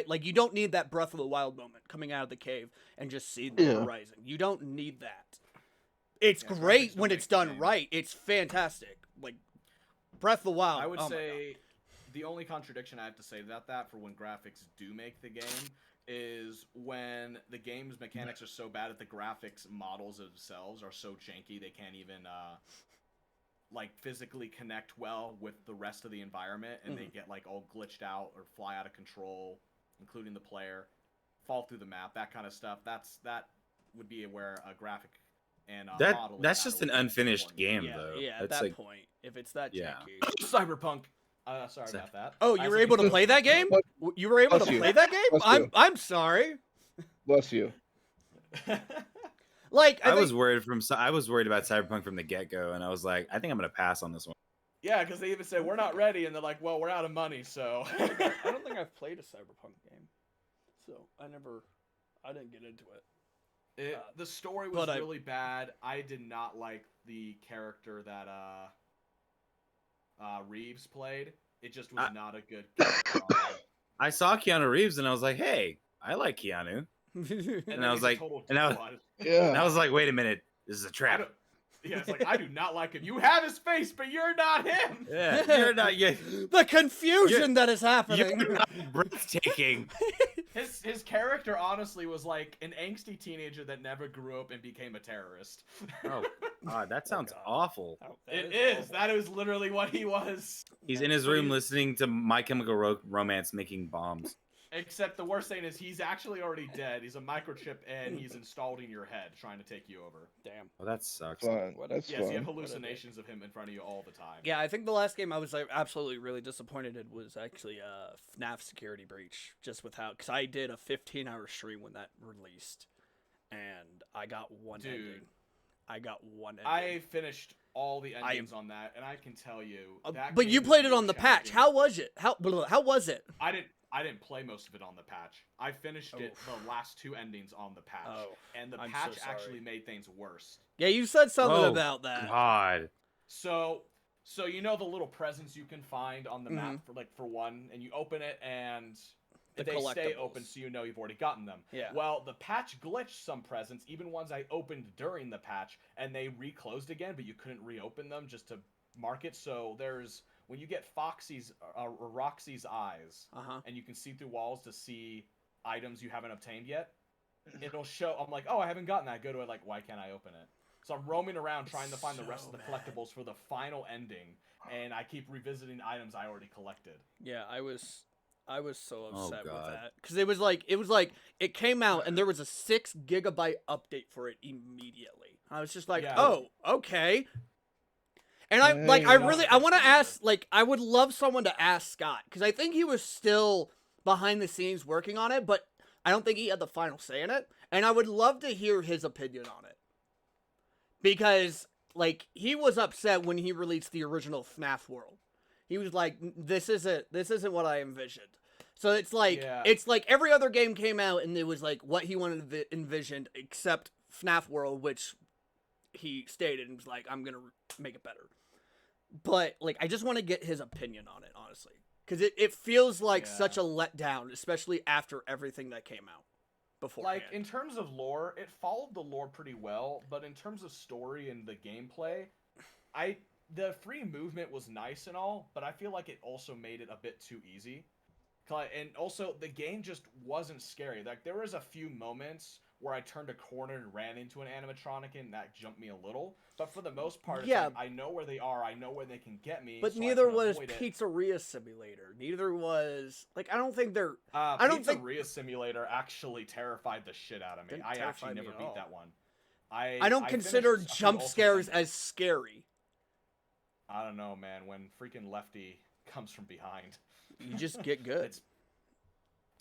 like you don't need that Breath of the Wild moment coming out of the cave and just see the horizon. You don't need that. It's great when it's done right. It's fantastic. Like Breath of the Wild. I would say the only contradiction I have to say about that for when graphics do make the game is when the game's mechanics are so bad that the graphics models themselves are so janky they can't even like physically connect well with the rest of the environment, and they get like all glitched out or fly out of control, including the player, fall through the map, that kind of stuff. That would be where a graphic and model that's just an unfinished game, though. Yeah, at That's that like, point, if it's that Yeah. janky. Cyberpunk. Sorry about that. Oh, you were able to play that game? You were able to play that game? I'm sorry. Bless you. Like I was worried about Cyberpunk from the get-go, and I was like, I think I'm gonna pass on this one. Yeah, because they even say we're not ready, and they're like, well, we're out of money, so. I don't think I've played a Cyberpunk game, so I didn't get into it. The story was really bad. I did not like the character that Reeves played. It just was not a good character. I saw Keanu Reeves, and I was like, hey, I like Keanu. And And then I was he's a like, total and I, twat. and I was like, wait a minute, this is a I trap. don't- Yeah, it's like, I do not like him. You have his face, but you're not him. Yeah, you're not yet. The confusion that is happening. You're not breathtaking. His character honestly was like an angsty teenager that never grew up and became a terrorist. Oh God, that sounds God. awful. It is. That is literally what he was. He's in his room listening to My Chemical Romance making bombs. Except the worst thing is he's actually already dead. He's a microchip and he's installed in your head trying to take you over. Damn. Well, that sucks. Fun. What That's Yes, you have fun. hallucinations of him in front of you all the time. Yeah, I think the last game I was like absolutely really disappointed in was actually FNAF Security Breach, just with how, because I did a 15-hour stream when that released, and I got one Dude. ending. I got one ending. I finished all the endings on that, and I can tell you that. But you game played is it on the patch. challenging. How was it? How was it? I didn't play most of it on the patch. I finished it the last two endings on the patch, Oh, and the I'm so patch sorry. actually made things worse. Yeah, you said something Oh, about that. God. So you know the little presents you can find on the Mm-hmm. map for one, and you open it and The they stay open, collectibles. so you know you've already gotten them. Yeah. Well, the patch glitched some presents, even ones I opened during the patch, and they reclosed again, but you couldn't reopen them just to mark it. So there's when you get Foxy's or Roxy's eyes, and you can see through walls to see items you haven't obtained yet. It'll show. I'm like, oh, I haven't gotten that. I go to it like, why can't I open it? So I'm roaming around trying to find the rest of the collectibles for the final ending, and I keep revisiting items I already collected. Yeah, I was so upset with God. that because it was like it came out and there was a 6 GB update for it immediately. I was just like, Yeah. oh, okay. And I Hey. want to ask, like, I would love someone to ask Scott because I think he was still behind the scenes working on it, but I don't think he had the final say in it. And I would love to hear his opinion on it because, like, he was upset when he released the original FNAF world. He was like, this isn't what I envisioned. So it's like every other game came out and it was like what he wanted to envisioned except FNAF World, which he stated and was like, I'm gonna make it better. But like, I just want to get his opinion on it, honestly, because it feels like such a letdown, especially after everything that came out before. Like, in terms of lore, it followed the lore pretty well, but in terms of story and the gameplay, the free movement was nice and all, but I feel like it also made it a bit too easy. And also, the game just wasn't scary. Like, there was a few moments where I turned a corner and ran into an animatronic, and that jumped me a little. But for the most part, it's like, I know where they are, I know where they can get me. But so neither I can was avoid it. Pizzeria Simulator. Neither was I don't think they're. I don't think Pizzeria Simulator actually terrified the shit out of me. Didn't I terrify actually me never at beat all. that one. I don't consider finished a few jump ultimate scares endings. as scary. I don't know, man. When freaking Lefty comes from behind, You just get good. it's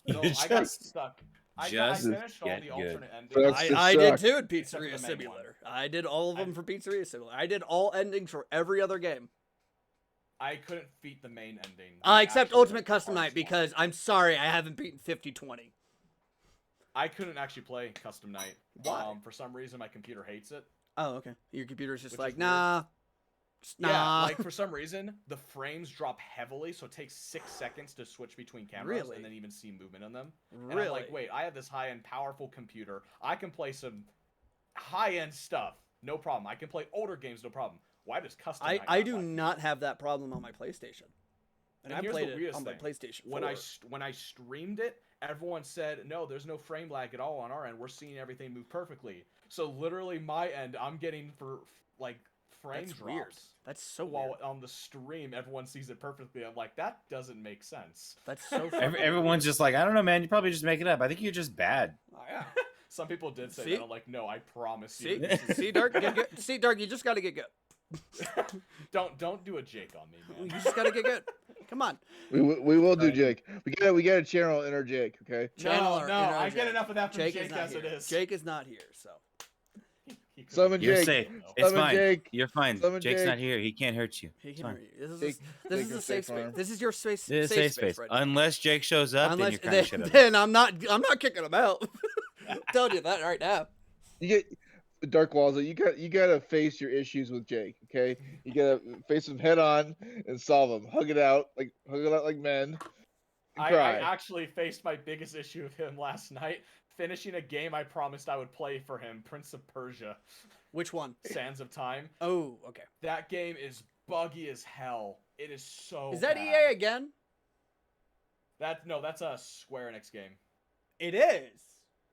no. I got stuck. I just finished all get the good. alternate endings. That's just I did suck. too at Except for Pizzeria the main Simulator. I did all of them I- for Pizzeria Simulator. I did all endings for every other game. I couldn't beat the main ending. Except Actually, Ultimate the Custom Night hardest one. because I'm sorry I haven't beaten 5020. I couldn't actually play Custom Night. Why? For some reason, my computer hates it. Oh, okay. Your computer's just Which like, is weird. nah. Yeah, Nah. like for some reason, the frames drop heavily, so it takes 6 seconds to switch between cameras Really? and then even see movement on them. And Really? I'm like, wait, I have this high-end, powerful computer. I can play some high-end stuff, no problem. I can play older games, no problem. Why does Custom Night I not do like me? not have that problem on my PlayStation. And I here's played the it weirdest on my thing. PlayStation 4. When I streamed it, everyone said, no, there's no frame lag at all on our end. We're seeing everything move perfectly. So literally, my end, I'm getting for like frame That's drops. weird. That's so While weird. on the stream, everyone sees it perfectly. I'm like, that doesn't make sense. That's so fucking Everyone's just like, I don't know, man. You probably just make it up. I think you're just bad. Oh, yeah. Some people did say See? that. I'm like, no, I promise See, you. this is- see, Dark, get good. See, Dark, you just gotta get good. don't do a Jake on me, You man. just gotta get good. Come on. We will do Right. Jake. We got a channel inner Jake. Okay. Channel No, or no, inner I get Jake. enough of that from Jake Jake, is not as here. it is. Jake is not here, so. He could- Summon You're Jake. safe. It's Summon fine. Jake. You're fine. Summon Jake's Jake. not here. He can't hurt you. He It's can fine. hear you. This is Jake- this Jake is a is safe safe space. farm. This is your space. This is a safe space. right now. Unless Jake shows up, then you're kind of shit. then I'm not kicking him out. I'm telling you that right now. You get Darkqualza. You gotta face your issues with Jake. Okay. You gotta face them head on and solve them. Hug it out like men. And I cry. actually faced my biggest issue with him last night. finishing a game I promised I would play for him, Prince of Persia. Which one? Sands of Time. Oh, okay. That game is buggy as hell. It is so Is that bad. EA again? That's a Square Enix game. It is.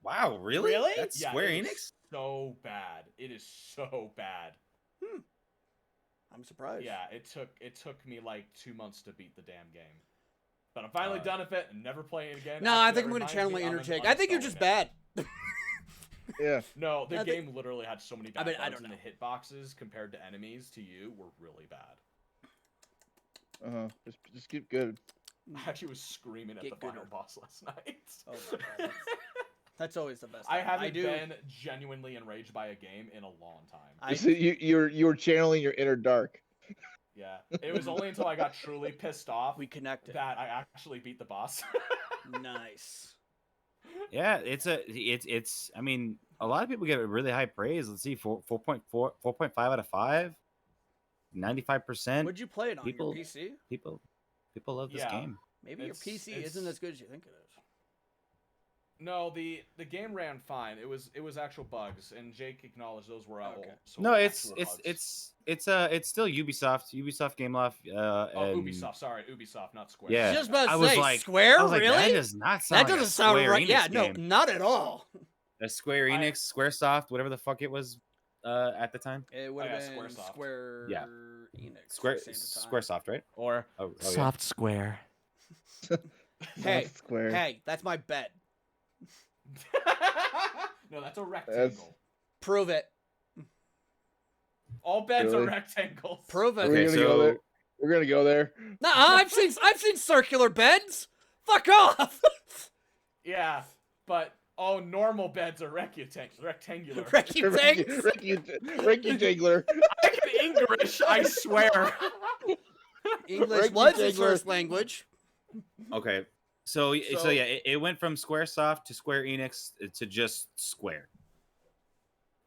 Wow, really? Really? That's Yeah, Square it is Enix? so bad. It is so bad. I'm surprised. Yeah, it took me like 2 months to beat the damn game. But I'm finally done with it and never playing it again. No, Actually, I think that I'm going to reminds channel me, my I'm inner Jake. I think you're just uninstalling bad. Yeah. it. No, the I think- game literally had so many bad I bugs, don't and know. the hitboxes compared to enemies to you were really bad. Just keep good. I actually was screaming at Get the final gooder. boss last night. Oh my God, that's always the best. I time. haven't do. been genuinely enraged by a game in a long time. I- So you were channeling your inner dark. Yeah, it was only until I got truly pissed off We connected. that I actually beat the boss. Nice. Yeah, it's. I mean, a lot of people get really high praise. Let's see, 4.5 out of 5, 95%. Would you play it on People- your PC? People love this Yeah. game. Maybe your PC isn't it's- as good as you think it is. No, the game ran fine. It was actual bugs, and Jake acknowledged those were Okay. No, actual bugs. it's still Ubisoft Gameloft. And Ubisoft. Sorry, Ubisoft, not Square. Yeah. Just about to I was say, like- Square, I was like, really? that does not sound. That like a doesn't sound Square right. Enix Yeah, no, game. not at all. A Square I- Enix, SquareSoft, whatever the fuck it was, at the time. It would have yeah, been Squaresoft. Square Yeah. Enix. Square at the same time. SquareSoft, right? Or oh, yeah. Soft Square. Hey, Not Square. hey, that's my bet. No, that's a rectangle. Prove it. All beds Really? are rectangles. Prove it. Okay, We're gonna go so- there. We're gonna go there. Nah, I've seen circular beds. Fuck off. Yeah, but normal beds are rectangular. Rectangle. Rectangular. I can English, I swear. English was his Rectangular. first language. Okay. So yeah, it went from SquareSoft to Square Enix to just Square.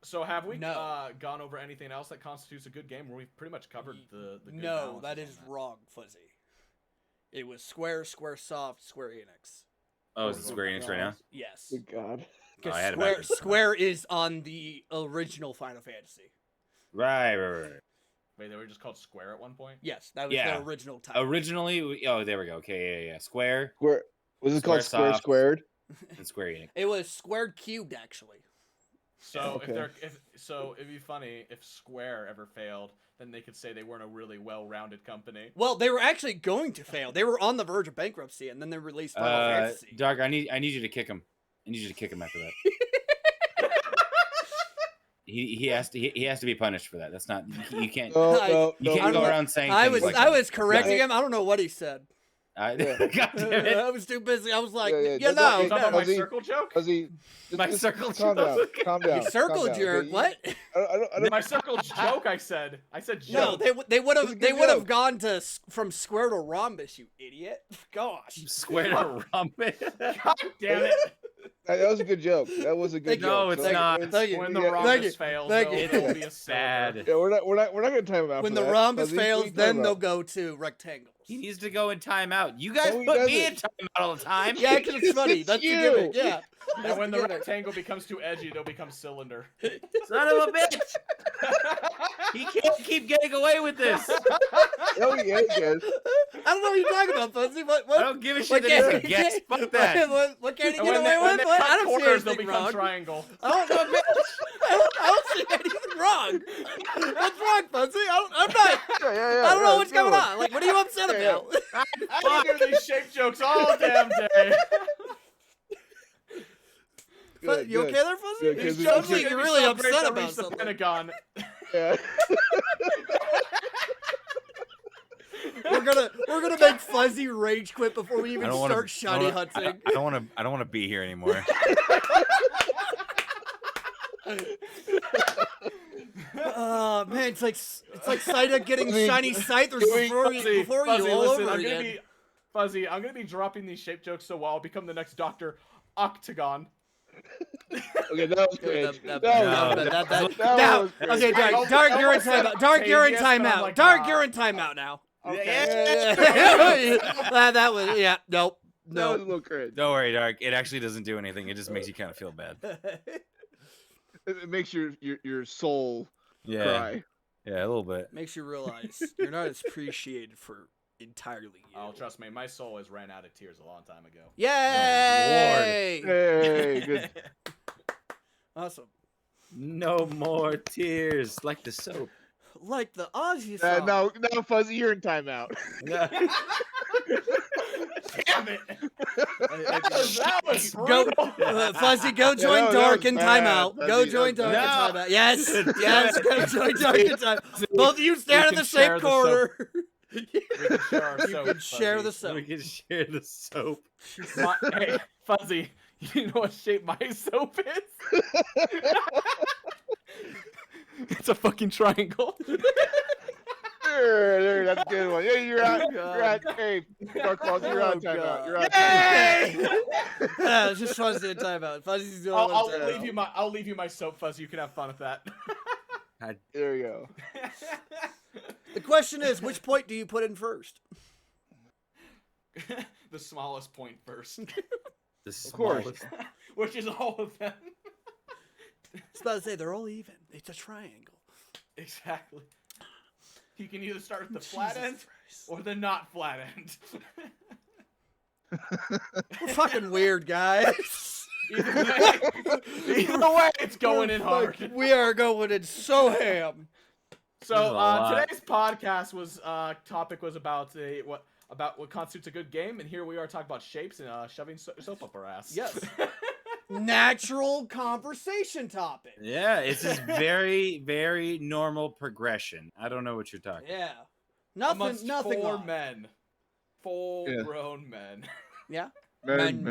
So have we No. gone over anything else that constitutes a good game? Where we've pretty much covered the good No, balances that on is wrong, Fuzzy. It was Square, Squaresoft, Square Enix. Oh, is it Square Enix right now? Yes. Good God. Oh, I had it Square, backwards. Square is on the original Final Fantasy. Right. Wait, they were just called Square at one point? Yes, that was Yeah. the original title. Originally, there we go. Okay, yeah. Square Square. Was it called Square Squaresoft. Squared? and Square Enix. It was squared cubed, actually. So Okay. it'd be funny if Square ever failed, then they could say they weren't a really well-rounded company. Well, they were actually going to fail. They were on the verge of bankruptcy, and then they released Final Fantasy. Dark, I need you to kick him. I need you to kick him after that. he has to be punished for that. That's not you can't No, you no, can't go no. around saying I things was like I that. was correcting him. I don't know what he said. God damn it. I was too busy. I was like, Yeah, you no, know, You talking about my Fuzzy- circle joke? Fuzzy, My circle calm down. joke. Calm down. you circled calm down, your okay? what? I don't, My circle joke, I said. I said No, joke. they would It's a have good have joke. gone to from square to rhombus, you idiot. Gosh. Square to Rumpus. God damn it. that was a good joke. That was a good Thank you. joke. No, it's So- not. Thank you. When the yeah, rhombus fails, Thank though, you. there will be a Bad. cylinder. Yeah, we're not gonna time him out. When for the that. rhombus Fuzzy, we fails, can then time they'll out. go to rectangles. He needs to go in timeout. You guys No, he put me in doesn't. timeout all the time. Yeah, because it's funny. It's That's the you. gimmick. Yeah. And when the gimmick. rectangle becomes too edgy, they'll become cylinder. Son of a bitch. He can't keep getting away with this. Oh yeah, he does. I don't know what you're talking about, Fuzzy. What? I don't give a shit that can't- he's a guest. can't- Fuck that. What can't he And get when away they, when with? they What? cut I don't see corners, they'll anything become wrong. triangle. I don't see anything wrong. What's wrong, Fuzzy? I'm not. Yeah, I don't know what's let's going go. on. Like, what are you upset Yeah. about? I hear these shape jokes all damn day. You okay there, Fuzzy? Good, It good, good. sounds like Make you're me really celebrate upset to about reach the something. Pentagon. Yeah. We're gonna make Fuzzy rage quit before we even I don't wanna- start shiny hunting. I don't want to be here anymore. Oh man, it's like Psyduck getting Fuzzy, shiny scythers Fuzzy, before you all listen, over I'm gonna again. be Fuzzy. I'm gonna be dropping these shape jokes so well I'll become the next Doctor Octagon. Okay, that was cringe. That- That was cringe. Okay, I Dark, you're in almost said timeout. Dark, you're in Octavius, but I'm timeout. like, Dark, nah. you're in timeout now. Okay. That was nope. That was a little cringe. Don't worry, Dark. It actually doesn't do anything. It just makes you kind of feel bad. It makes your soul Yeah. cry. Yeah, a little bit. Makes you realize you're not as appreciated for entirely you. Oh, trust me, my soul has ran out of tears a long time ago. Yay! Hey, good. Awesome. No more tears like the soap. Like the Aussie song. No, Fuzzy, you're in timeout. Damn it! That was Go, Fuzzy, go join that Dark was in bad, timeout. Fuzzy, Go that join was Dark in bad. timeout. Yes, yes, go join Dark in timeout. Both of you stand in can the same share the soap. corner. We can share our You soap, can share Fuzzy. the soap. We can share the soap. Hey, Fuzzy, you know what shape my soap is? It's a fucking triangle. There, that's a good one. Yeah, you're out. Oh, You're out. Hey, Darkqualza, you're out of Oh, timeout. God. You're out of timeout. Yay! Yeah, it's just Fuzzy in timeout. Fuzzy's the only I'll one. leave you my soap, Fuzzy. You can have fun with that. There you go. The question is, which point do you put in first? The smallest point first, Of course. which is all of them. I was about to say they're all even. It's a triangle. Exactly. You can either start with the flat Jesus end Christ. or the not flat end. We're fucking weird, guys. Either way, it's going in hard. We are going in so ham. So This is a lot. today's podcast was topic was about what constitutes a good game, and here we are talking about shapes and shoving soap up our ass. Yes. Natural conversation topic. Yeah, it's just very, very normal progression. I don't know what you're talking. Yeah. Amongst Nothing four odd. men, full-grown men. Yeah. Men.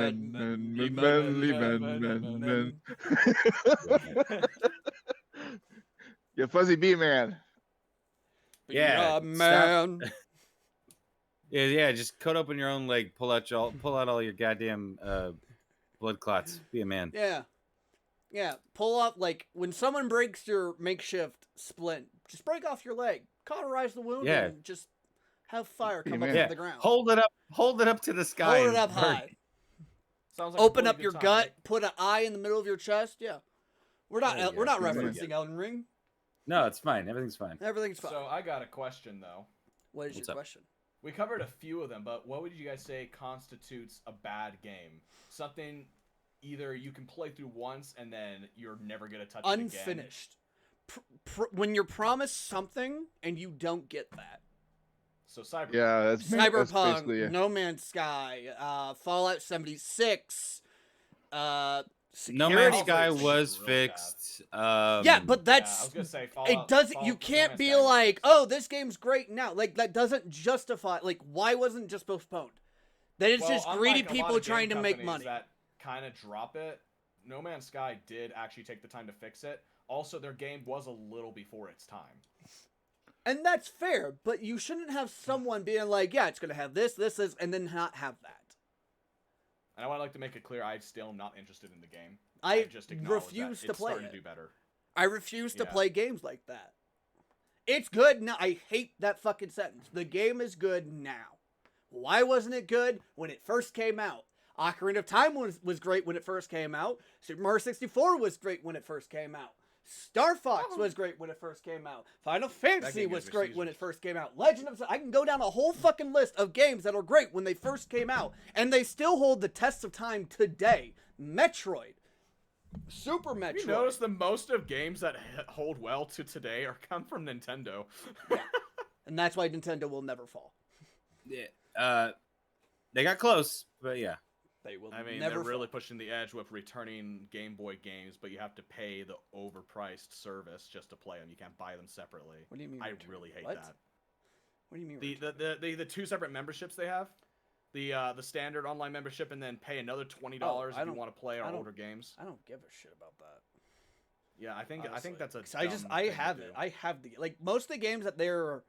Yeah, Fuzzy B man. Yeah, man. Yeah. Just cut open your own leg. Pull out all your goddamn blood clots. Be a man. Yeah. Yeah. Pull up, like, when someone breaks your makeshift splint, just break off your leg. Cauterize the wound Yeah. and just have fire come up man. from Yeah. the ground. Hold it up to the sky. Hold it and up burn high. Sounds like Open a up pretty your good gut, time, put an eye in the middle of your chest. Yeah. We're not There you we're go. not There you referencing Elden Ring. No, it's fine. Everything's fine. Everything's fine. So I got a question though. What is What's your up? question? We covered a few of them, but what would you guys say constitutes a bad game? Something either you can play through once and then you're never gonna touch it again. Unfinished. When you're promised something and you don't get that. So Cyberpunk. Yeah, that's Cyberpunk, basically it. No Man's Sky, Fallout 76. No Security Man's Security Sky Breach was is really fixed. Yeah, but Yeah, I that's was gonna say it Fallout. doesn't. You No can't Man's be Sky was like, fixed. oh, this game's great now. Like that doesn't justify. Like, why wasn't it just postponed? Then it's Well, just unlike greedy a lot people of trying to game make companies money. that kind of drop it. No Man's Sky did actually take the time to fix it. Also, their game was a little before its time. And that's fair, but you shouldn't have someone being like, yeah, it's gonna have this, and then not have that. And I would like to make it clear, I still am not interested in the game. I just acknowledge refuse that to it's play starting it. to do better. I refuse to Yeah. play games like that. It's good now. I hate that fucking sentence. The game is good now. Why wasn't it good when it first came out? Ocarina of Time was great when it first came out. Super Mario 64 was great when it first came out. Star Fox was great when it first came out. Final Fantasy game was gets great when received. it first came out. Legend of I can go down a whole fucking list of games that are great when they first came out, and they still hold the test of time today. Metroid. Super Metroid. You notice the most of games that hold well to today come from Nintendo. And that's why Nintendo will never fall. Yeah. They got close, but yeah. They will I mean, never they're really fall. pushing the edge with returning Game Boy games, but you have to pay the overpriced service just to play them. You can't buy them separately. What do you mean? I return? really hate What? that. What do you mean? The two separate memberships they have, the standard online membership, and then pay another $20 if you don't- want to play I our don't- older games. I don't give a shit about that. Yeah, I think Honestly. that's a. 'Cause I dumb I thing to have do. it. I have the like most of the games that they're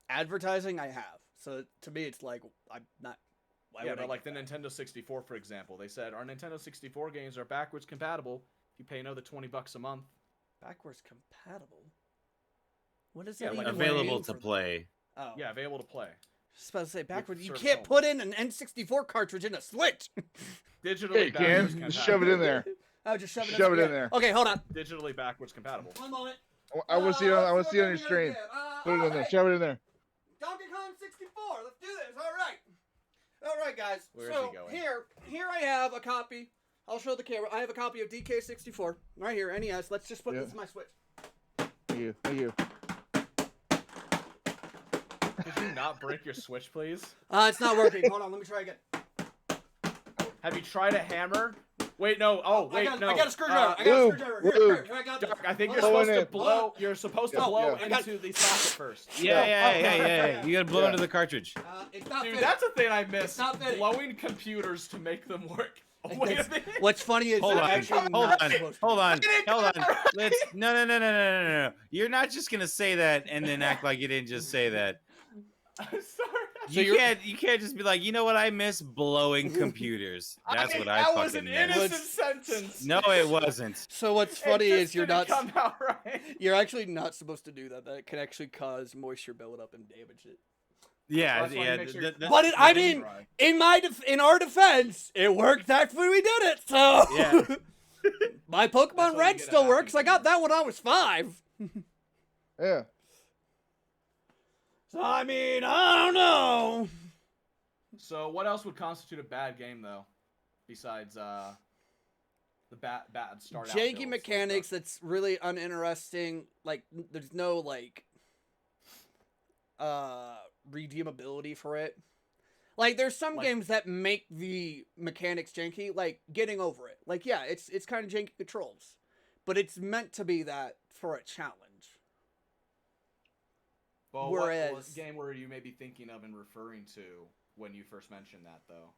advertising. I have. So to me, it's like I'm not. Why Yeah, would I but like the get that? Nintendo 64, for example, they said our Nintendo 64 games are backwards compatible if you pay another $20 a month. Backwards compatible. What is Yeah, it? like even Available mean to for- play. Oh. Yeah, available to play. Just about to say backwards. You service can't only. put in an N64 cartridge in a Switch. Digitally Hey, backwards Cam, compatible. just shove it in there. Oh, just shove it Shove in it in yeah. there. Okay, hold on. Digitally backwards compatible. One moment. I want to see it on. I want to see it on your Let's see what stream. we're Put it in there. Shove it in there. Donkey Kong 64. Let's do this. All right, guys. Where is so he going? here I have a copy. I'll show the camera. I have a copy of DK64 right here. NES. Let's just put this in my Switch. Thank you. Thank you. Could you not break your Switch, please? It's not working. Hold on. Let me try again. Have you tried a hammer? Wait, no. Oh, wait, I no. got a screwdriver. I got a Lube, screwdriver. lube. Here, I got Dark, this. I think Hold you're on. supposed to in. blow. You're supposed to No, blow I got- into the socket first. Yeah. You gotta blow Yeah. into the cartridge. It's not Dude, fitting. that's a thing I miss. not fitting. Blowing computers to make them work. Oh, wait a minute. What's funny is Hold they're on, actually hold not on, supposed to hold be. on, hold on. Let's no. You're not just gonna say that and then act like you didn't just say that. I'm sorry. You can't just be like, you know what? I miss blowing computers. That's what I That was fucking an miss. innocent sentence. No, it wasn't. So what's It funny just is you're didn't not. come out right. You're actually not supposed to do that. That can actually cause moisture buildup and damage it. Yeah, That's why you yeah. make sure But the I thing's mean, right. in our defense, it worked after we did it. So Yeah. my That's why Pokemon you Red get a still works. vacuum I got that when I was 5. Yeah. So I mean, I don't know. So what else would constitute a bad game, though? Besides the bad start out Janky builds, mechanics that's really uninteresting. Like there's no like redeemability for it. Like there's some games that make the mechanics janky, like Getting Over It. Like yeah, it's kind of janky controls, but it's meant to be that for a challenge. Well, Whereas- what game were you maybe thinking of and referring to when you first mentioned that, though?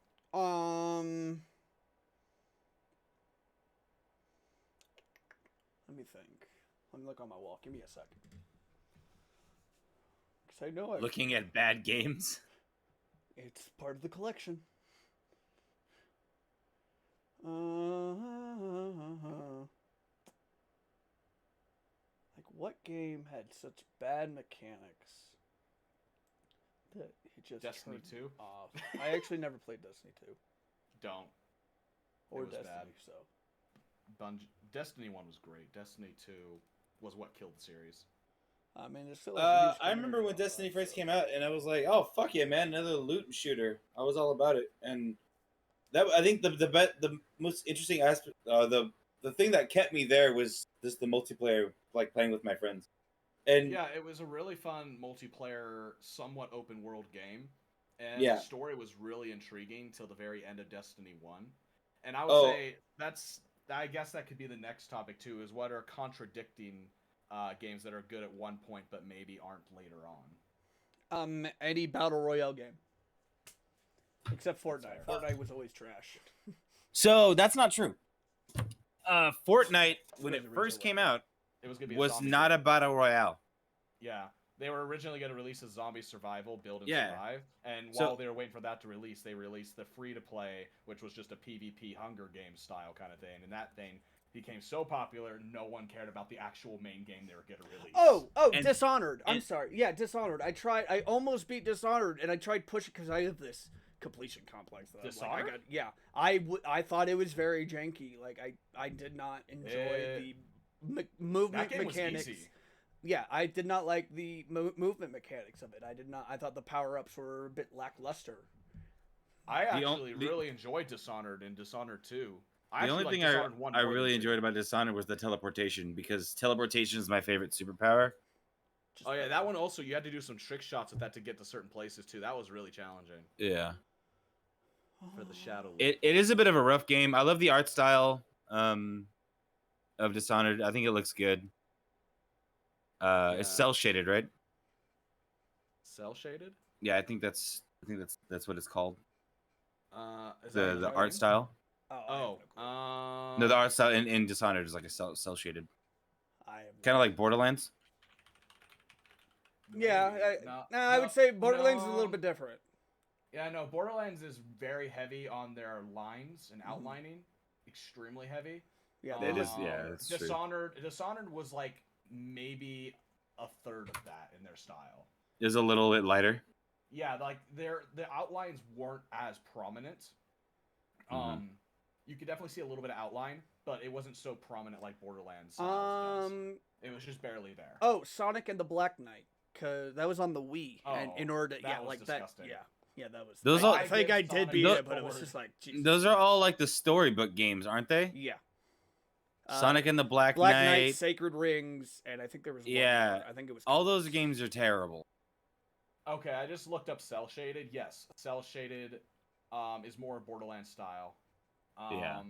Let me think. Let me look on my wall. Give me a second. Cause I know Looking at bad games. it's part of the collection. Like what game had such bad mechanics that it just Destiny turned me 2? off? I actually never played Destiny 2 Don't. or was Destiny, bad. so Destiny 1 was great. Destiny 2 was what killed the series. I mean, there's still. a huge I remember community when on that, Destiny first so. came out, and I was like, "Oh fuck yeah, man! Another loot shooter." I was all about it, and that I think the most interesting aspect, the thing that kept me there was just the multiplayer, like playing with my friends. And Yeah, it was a really fun multiplayer, somewhat open world game, and Yeah. the story was really intriguing till the very end of Destiny 1. And I would Oh. say I guess that could be the next topic too, is what are contradicting games that are good at one point but maybe aren't later on. Any battle royale game, except Fortnite. fair. Fortnite was always trash. So that's not true. Fortnite, when It it was first originally- came out, It was gonna be a was zombie not a game. battle royale. Yeah. They were originally going to release a zombie survival, build and Yeah. survive, and So- while they were waiting for that to release, they released the free-to-play, which was just a PvP Hunger Games style kind of thing, and that thing became so popular, no one cared about the actual main game they were going to release. Oh, And- Dishonored. I'm and- sorry. Yeah, Dishonored. I almost beat Dishonored, and I tried pushing because I have this completion complex. That Dishonored? I thought it was very janky. Like I did not enjoy the movement That game was mechanics. easy. Yeah, I did not like the movement mechanics of it. I did not. I thought the power ups were a bit lackluster. I The on- actually the- really enjoyed Dishonored and Dishonored 2. The only thing I really enjoyed about Dishonored was the teleportation, because teleportation is my favorite superpower. Just Oh yeah, that one also, you had to do some trick shots with that to get to certain places too. That was really challenging Yeah. for the Shadow Leap. It is a bit of a rough game. I love the art style of Dishonored. I think it looks good. It's Yeah. cell shaded, right? Cell shaded? Yeah, I think that's what it's called. Is that The a art game? style. I have Oh, clue. No, the art style in Dishonored is like a cell shaded, I have no kind of like Borderlands. Yeah, maybe. I would say Borderlands is a little bit different. Yeah, no, Borderlands is very heavy on their lines and Mm-hmm. outlining. Extremely heavy. Yeah, It is, Um, yeah, that's true. Dishonored was like maybe a third of that in their style. Is a little bit lighter. Yeah, like the outlines weren't as prominent. You could definitely see a little bit of outline, but it wasn't so prominent like Borderlands does. It was just barely there. Oh, Sonic and the Black Knight, cause that was on the Wii, and in order to that was disgusting. that was. Those I think I did beat those- it, but it was just like Jesus. Those are all like the storybook games, aren't they? Yeah. Sonic and the Black Knight, Knight, Sacred Rings, and I think there was one Yeah. more. I think it was all those games are terrible. Okay, I just looked up cell shaded. Yes, cell shaded is more Borderlands style. Yeah.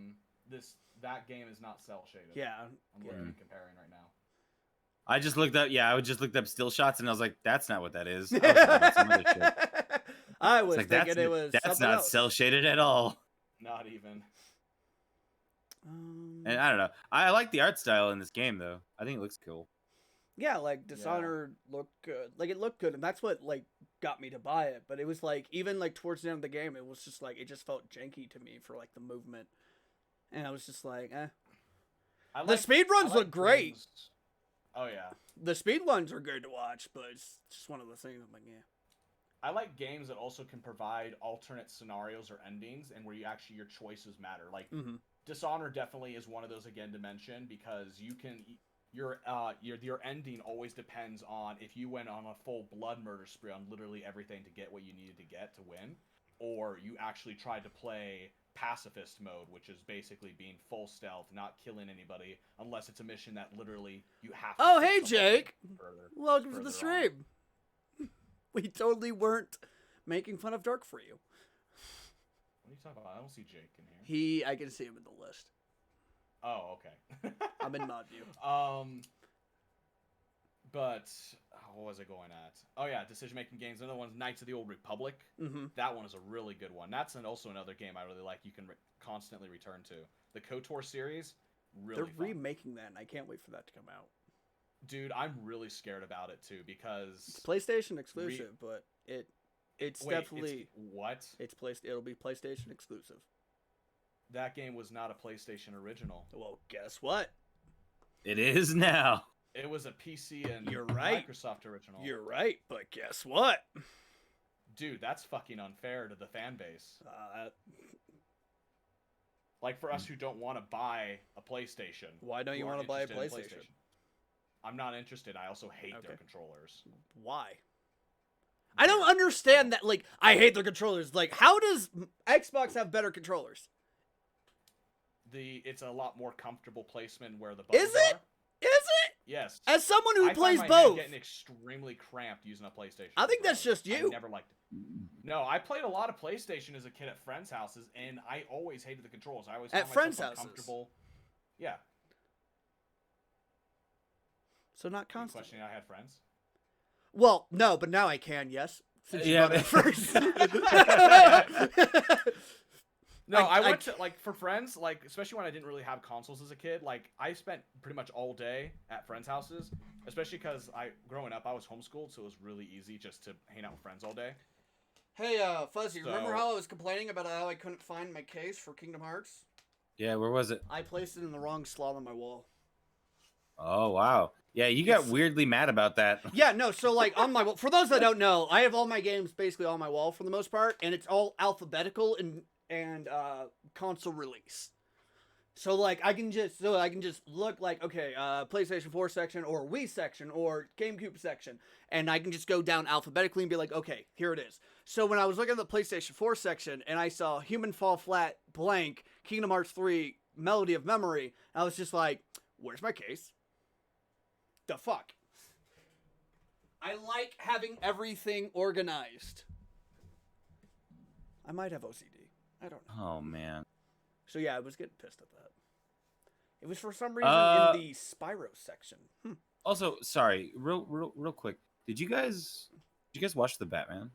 That game is not cell shaded. Yeah. I'm looking and comparing right now. I just looked up. Yeah, I just looked up still shots, and I was like, "That's not what that is." I was thinking about some other shit. I was It's like, thinking it was. That's something not else. cell shaded at all. Not even. And I don't know. I like the art style in this game, though. I think it looks cool. Yeah, like Dishonored looked good. Like it looked good, and that's what like got me to buy it. But it was like even like towards the end of the game, it was just like it just felt janky to me for like the movement, and I was just like, eh. The speed runs look great. Oh yeah. The speed runs are good to watch, but it's just one of those things. I'm like, yeah. I like games that also can provide alternate scenarios or endings, and where you actually your choices matter. Like Dishonored definitely is one of those again to mention, because you can your ending always depends on if you went on a full blood murder spree on literally everything to get what you needed to get to win, or you actually tried to play pacifist mode, which is basically being full stealth, not killing anybody unless it's a mission that literally you have to. Oh, hey Jake, welcome to the further stream. We totally weren't making fun of Dark for you. What are you talking about? I don't see Jake in here. I can see him in the list. Oh, okay. I'm in mod view. But what was I going at? Oh yeah, decision-making games. Another one's Knights of the Old Republic. That one is a really good one. That's also another game I really like. You can constantly return to. The KOTOR series, really They're fun. remaking that, and I can't wait for that to come out. Dude, I'm really scared about it too, because it's PlayStation exclusive, but it's definitely what? It'll be PlayStation exclusive. That game was not a PlayStation original. Well, guess what? It is now. It was a PC and You're right. Microsoft original. You're right, but guess what? Dude, that's fucking unfair to the fan base. Like for us who don't want to buy a PlayStation. Why don't you want to buy a PlayStation? I'm not interested. I also hate their controllers. Why? I don't understand that. Like, I hate their controllers. Like, how does Xbox have better controllers? It's a lot more comfortable placement where the buttons Is it? are. Is it? Yes. As someone who I plays find my hand both, getting extremely cramped using a PlayStation. I think that's just I you. never liked it. No, I played a lot of PlayStation as a kid at friends' houses, and I always hated the controls. I always found At friends' myself houses? uncomfortable. Yeah. So not You constantly. questioning I had friends? Well, no, but now I can. Yes. Since you Yeah, brought it first. No, I went to, like, for friends, like, especially when I didn't really have consoles as a kid, like, I spent pretty much all day at friends' houses, especially because growing up, I was homeschooled, so it was really easy just to hang out with friends all day. Hey, Fuzzy, remember how I was complaining about how I couldn't find my case for Kingdom Hearts? Yeah, where was it? I placed it in the wrong slot on my wall. Oh, wow. Yeah, you got weirdly mad about that. Yeah, no, so like on my wall, for those that don't know, I have all my games basically on my wall for the most part, and it's all alphabetical and console release. So like I can just look like, okay, PlayStation 4 section or Wii section or GameCube section, and I can just go down alphabetically and be like, okay, here it is. So when I was looking at the PlayStation 4 section and I saw Human Fall Flat blank Kingdom Hearts 3 Melody of Memory, I was just like, where's my case? The fuck? I like having everything organized. I might have OCD. I don't know. Oh, man. So yeah, I was getting pissed at that. It was for some reason in the Spyro section. Also, sorry, real quick. Did you guys watch the Batman?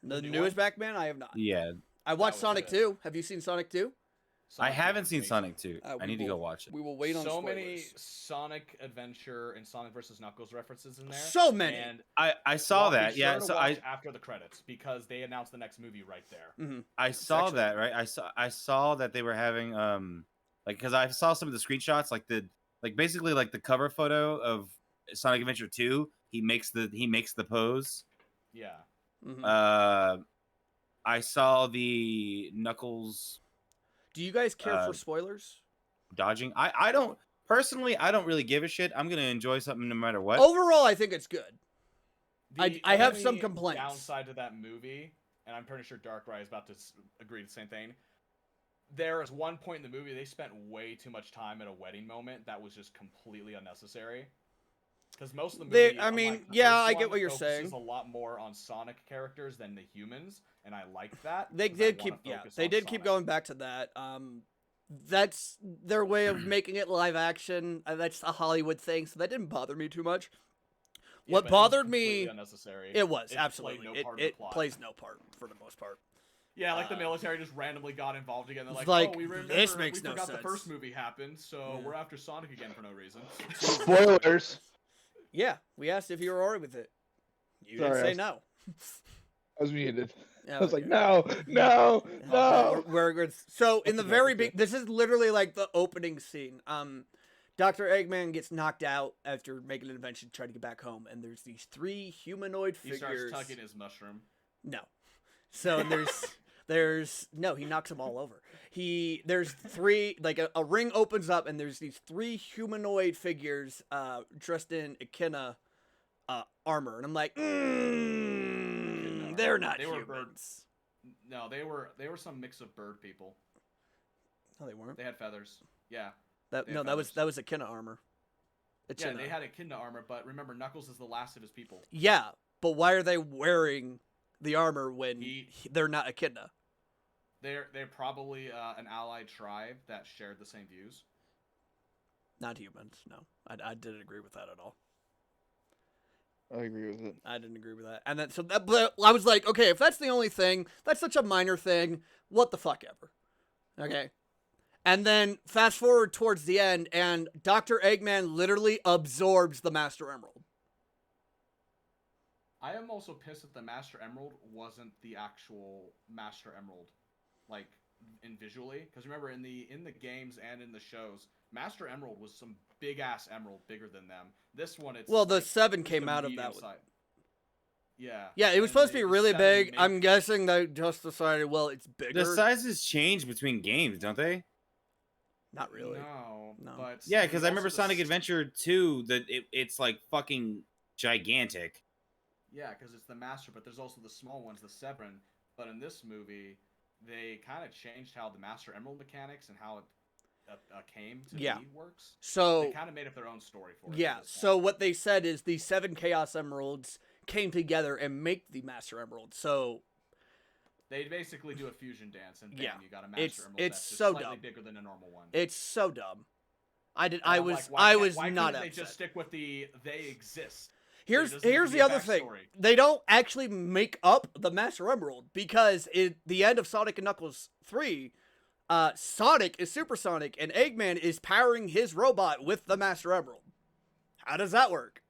The newest Batman? I have not. Yeah. I watched was Sonic good. 2. Have you seen Sonic 2? I haven't seen Sonic 2. We I need to go watch it. We will wait on so spoilers. many Sonic Adventure and Sonic vs. Knuckles references in there. So many. And I saw be that. sure Yeah, to so watch after the credits, because they announced the next movie right there. Mm-hmm. I saw actually- that, right? I saw that they were having like, because I saw some of the screenshots, like basically like the cover photo of Sonic Adventure 2. He makes the pose. Yeah. Mhm. I saw the Knuckles Do you guys care for spoilers? dodging. I don't personally. I don't really give a shit. I'm gonna enjoy something no matter what. Overall, I think it's good. The I have some only complaints. downside to that movie, and I'm pretty sure Darkrai is about to agree to the same thing. There is one point in the movie they spent way too much time at a wedding moment that was just completely unnecessary. Because most of the movie, I mean, unlike the yeah, first I get one, what you're focuses saying. a lot more on Sonic characters than the humans, and I like that. They 'cause I did wanna keep, yeah, focus they on did keep Sonic. going back to that. That's their way of making it live action. That's a Hollywood thing, so that didn't bother me too much. Yeah, What but it was bothered completely me, unnecessary. it was It absolutely played no part of the it plot. plays no part for the most part. Yeah, like the military just randomly got involved again. They're It's like, like, "Oh, we remember this makes we no forgot the sense." first movie happened, so Yeah. we're after Sonic again for no reason." Spoilers. Yeah, we asked if you were alright with it. You Sorry, didn't I say was- no. I was muted. Yeah, I was like, okay. no, no, Okay, no. we're good. So in the Okay, very okay. big, this is literally like the opening scene. Dr. Eggman gets knocked out after making an invention to try to get back home, and there's these 3 humanoid He figures. starts tugging his mushroom. No. So there's no, he knocks them all over. There's 3, like a ring opens up and there's these 3 humanoid figures dressed in Echidna armor, and I'm like, they're not They were humans. No, they were some mix of bird people. No, they weren't. They had feathers. Yeah. That they had that was feathers. Echidna armor. Yeah, Echidna. they had Echidna armor, but remember, Knuckles is the last of his people. Yeah, but why are they wearing the armor when He- they're not Echidna? They're probably an allied tribe that shared the same views. Not humans. No, I didn't agree with that at all. I agree with it. I didn't agree with that. And then but I was like, okay, if that's the only thing, that's such a minor thing. What the fuck ever. Okay. And then fast forward towards the end, and Dr. Eggman literally absorbs the Master Emerald. I am also pissed that the Master Emerald wasn't the actual Master Emerald, like in visually. Because remember, in the games and in the shows, Master Emerald was some big ass emerald, bigger than them. This one, it's Well, the like, 7 just came a out of medium that one. size. Yeah. Yeah, it was and supposed to be the really 7 big. made- I'm guessing they just decided, well, it's bigger. The sizes change between games, don't they? Not really. No. No. But Yeah, and because I also remember the Sonic s- Adventure 2 that it's like fucking gigantic. Yeah, because it's the Master, but there's also the small ones, the 7. But in this movie, they kind of changed how the Master Emerald mechanics and how it came to Yeah. be works. So They kind of made up their own story for it. yeah, for this so one. what they said is the 7 Chaos Emeralds came together and make the Master Emerald. So They basically do a fusion dance, and bam, Yeah. you got a Master It's- Emerald it's that's just so slightly dumb. bigger than a normal one. it's so dumb. And I I'm was like, why was couldn't not they upset. just stick with the they exist? Here's There doesn't need to be a the other thing. backstory. They don't actually make up the Master Emerald because at the end of Sonic and Knuckles 3, Sonic is supersonic and Eggman is powering his robot with the Master Emerald. How does that work?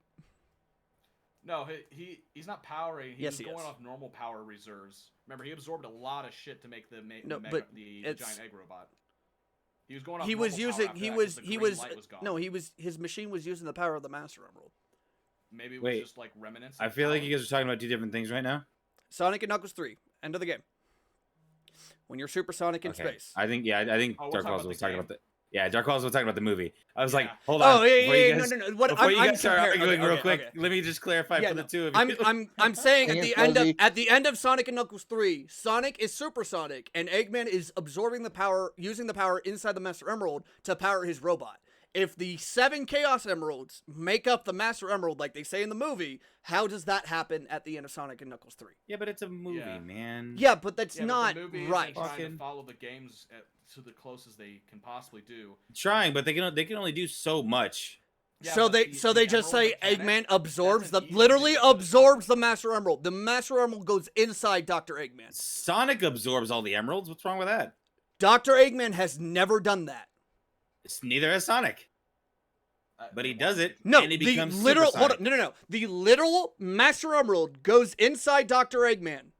No, he's not powering. Yes, He's he going is. off normal power reserves. Remember, he absorbed a lot of shit to make the No, the, but the it's- giant egg robot. He was going off. He was normal power using after he that, was 'cause the he green was light gone. no, he was his machine was using the power of the Master Emerald. Maybe it was Wait. just like remnants. I of feel like power. you guys are talking about 2 different things right now. Sonic and Knuckles 3, end of the game. When you're supersonic in Okay. space. I think I think Oh, we're talking Darkqualza about was the talking game? about the Darkqualza was talking about the movie. I was like, Yeah. hold on. Oh yeah, before you yeah, guys, no. What before you I'm guys start comparing- arguing okay, real quick, okay. let me just clarify Yeah, for no, the two of you. I'm saying Dang at it, the end of Sonic and Knuckles 3, Sonic is supersonic and Eggman is absorbing the power, using the power inside the Master Emerald to power his robot. If the 7 Chaos Emeralds make up the Master Emerald like they say in the movie, how does that happen at the end of Sonic and Knuckles 3? Yeah, but it's a movie, Yeah. man. Yeah, but that's Yeah, but not the movie isn't right. trying Fucking- to follow the games to the closest they can possibly do. Trying, but they can only do so much. Yeah, so but they the just emerald say mechanic, Eggman absorbs that's an easy literally thing to put absorbs the Master Emerald. The Master Emerald goes inside Dr. Eggman. Sonic absorbs all the emeralds. What's wrong with that? Dr. Eggman has never done that. It's neither has Sonic, but he does it. No, and he the becomes literal hold supersonic. on, no. The literal Master Emerald goes inside Dr. Eggman.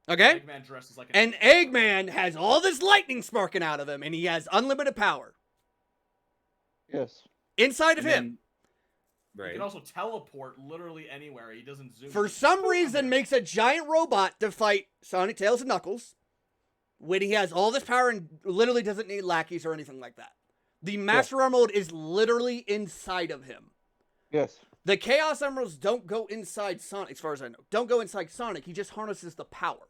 Okay? Eggman dresses like And Eggman has all this lightning sparking out of him, and he has unlimited power Yes. inside of And him. then Right. He can also teleport literally anywhere. He doesn't zoom. For He just some boom, reason, I'm here. makes a giant robot to fight Sonic, Tails, and Knuckles when he has all this power and literally doesn't need lackeys or anything like that. The Master Emerald is literally inside of him. Yes. The Chaos Emeralds don't go inside Sonic, as far as I know. Don't go inside Sonic. He just harnesses the power.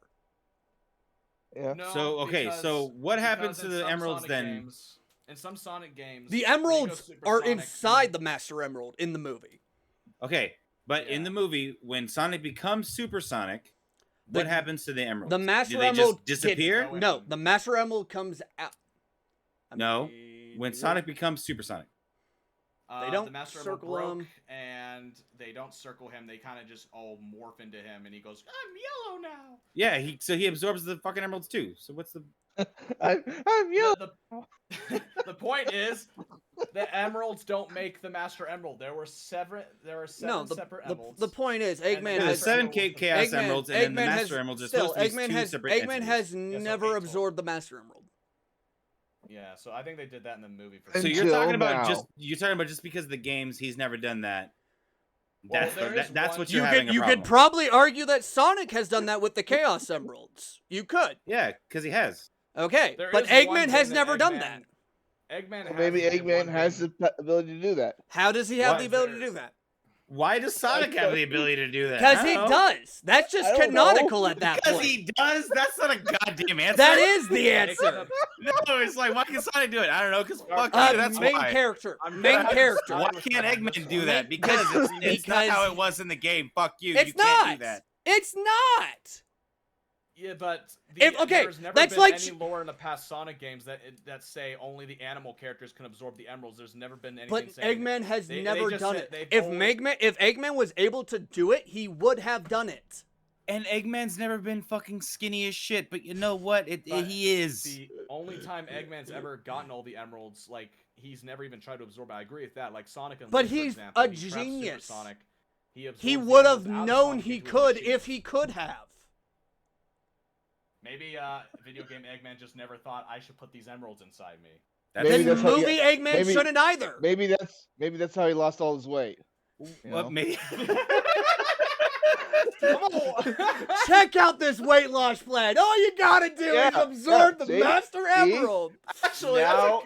Yeah. No, So, okay, because- so what happens because to in the some emeralds Sonic then? Games, in some Sonic games, The when you go emeralds Super are Sonic, inside the Master Emerald in the movie. Okay, but in Yeah. the movie, when Sonic becomes Supersonic, what The- happens to the emeralds? The Master Do they Emerald just disappear? Go in. No, the Master Emerald comes out. No, when Sonic becomes Supersonic. They don't the Master circle Emerald him. broke, and they don't circle him. They kind of just all morph into him, and he goes, "I'm yellow now." Yeah, he absorbs the fucking emeralds too. So what's the? I'm you. The point is, the emeralds don't make the Master Emerald. There were seven No, separate the emeralds. point is, Eggman then There's has... seven Emerald- Chaos Eggman- Emeralds, and then the Eggman Master has- Emeralds are still, supposed to be Eggman two has, separate Eggman entities. has so never 8 total. absorbed the Master Emerald. Yeah, so I think they did that in the movie. For So some you're Until talking about now. just because of the games he's never done that. Well, That's there is that's one- what You you're having could a you problem. could probably argue that Sonic has done that with the Chaos Emeralds. You could. Yeah, because he has. Okay, There but is one Eggman thing has that never done that. Eggman. Well, maybe has Eggman one has thing- the ability to do that. How does he have Why the is ability to there- do that? Why does Sonic have the ability to do that? Because I he don't know. does. That's just I don't canonical know. at that Because point. he does. That's not a goddamn answer. That is the answer. No, it's like why can Sonic do it? I don't know. Because fuck you. That's Main why. character. I'm Main gonna- character. Why I'm can't gonna- Eggman do that? Main- Because it's not because- how it was in the game. Fuck you. It's you can't not. do that. It's not. Yeah, but There's never that's been like any lore in the past Sonic games that say only the animal characters can absorb the emeralds. There's never been anything But saying Eggman has They never just done said it. they've If only- Eggman was able to do it, he would have done it. And Eggman's never been fucking skinny as shit. But you know what? But He is. The only time Eggman's ever gotten all the emeralds, like he's never even tried to absorb it. I agree with that. Like Sonic and But Link, for he's example, a when he preps genius. Supersonic, he absorbs He the would have emeralds out of known Sonic he into a could machine. if he could have. Maybe video game Eggman just never thought I should put these emeralds inside me. That's, Maybe Then that's how- movie Eggman maybe- shouldn't either. Maybe that's how he lost all his weight. You what know? maybe. Come on. Check out this weight loss plan. All you gotta do is Yeah, absorb yeah, the see? Master See? Emerald. Actually, Now-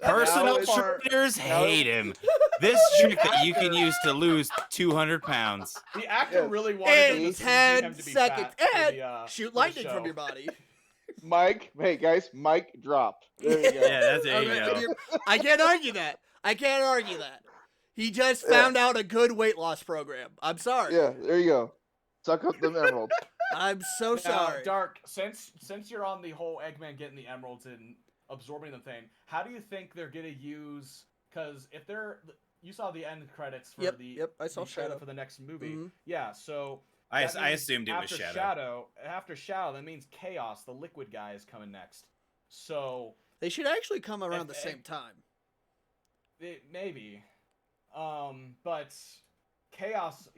Personal it's- trainers hate him. This trick that you can use to lose 200 pounds. the actor Yes. really wanted In him to 10 be seconds. fat for And the, shoot for the lightning show. from your body. Mike, hey guys, Mike dropped. There you go. Yeah, that's there you Okay, go. I can't argue that. I can't argue that. He just found out a good weight loss program. I'm sorry. Yeah, there you go. Suck up them emeralds. I'm so Now, sorry. Dark, since you're on the whole Eggman getting the emeralds and absorbing the thing, how do you think they're gonna use? Because if they're, you saw the end credits for Yep, I saw the trailer Shadow. for the next movie. Mhm. Yeah, so I that means assumed it was after Shadow. After Shadow, that means Chaos, the liquid guy, is coming next. So They should actually come around If the same time. maybe, but Chaos,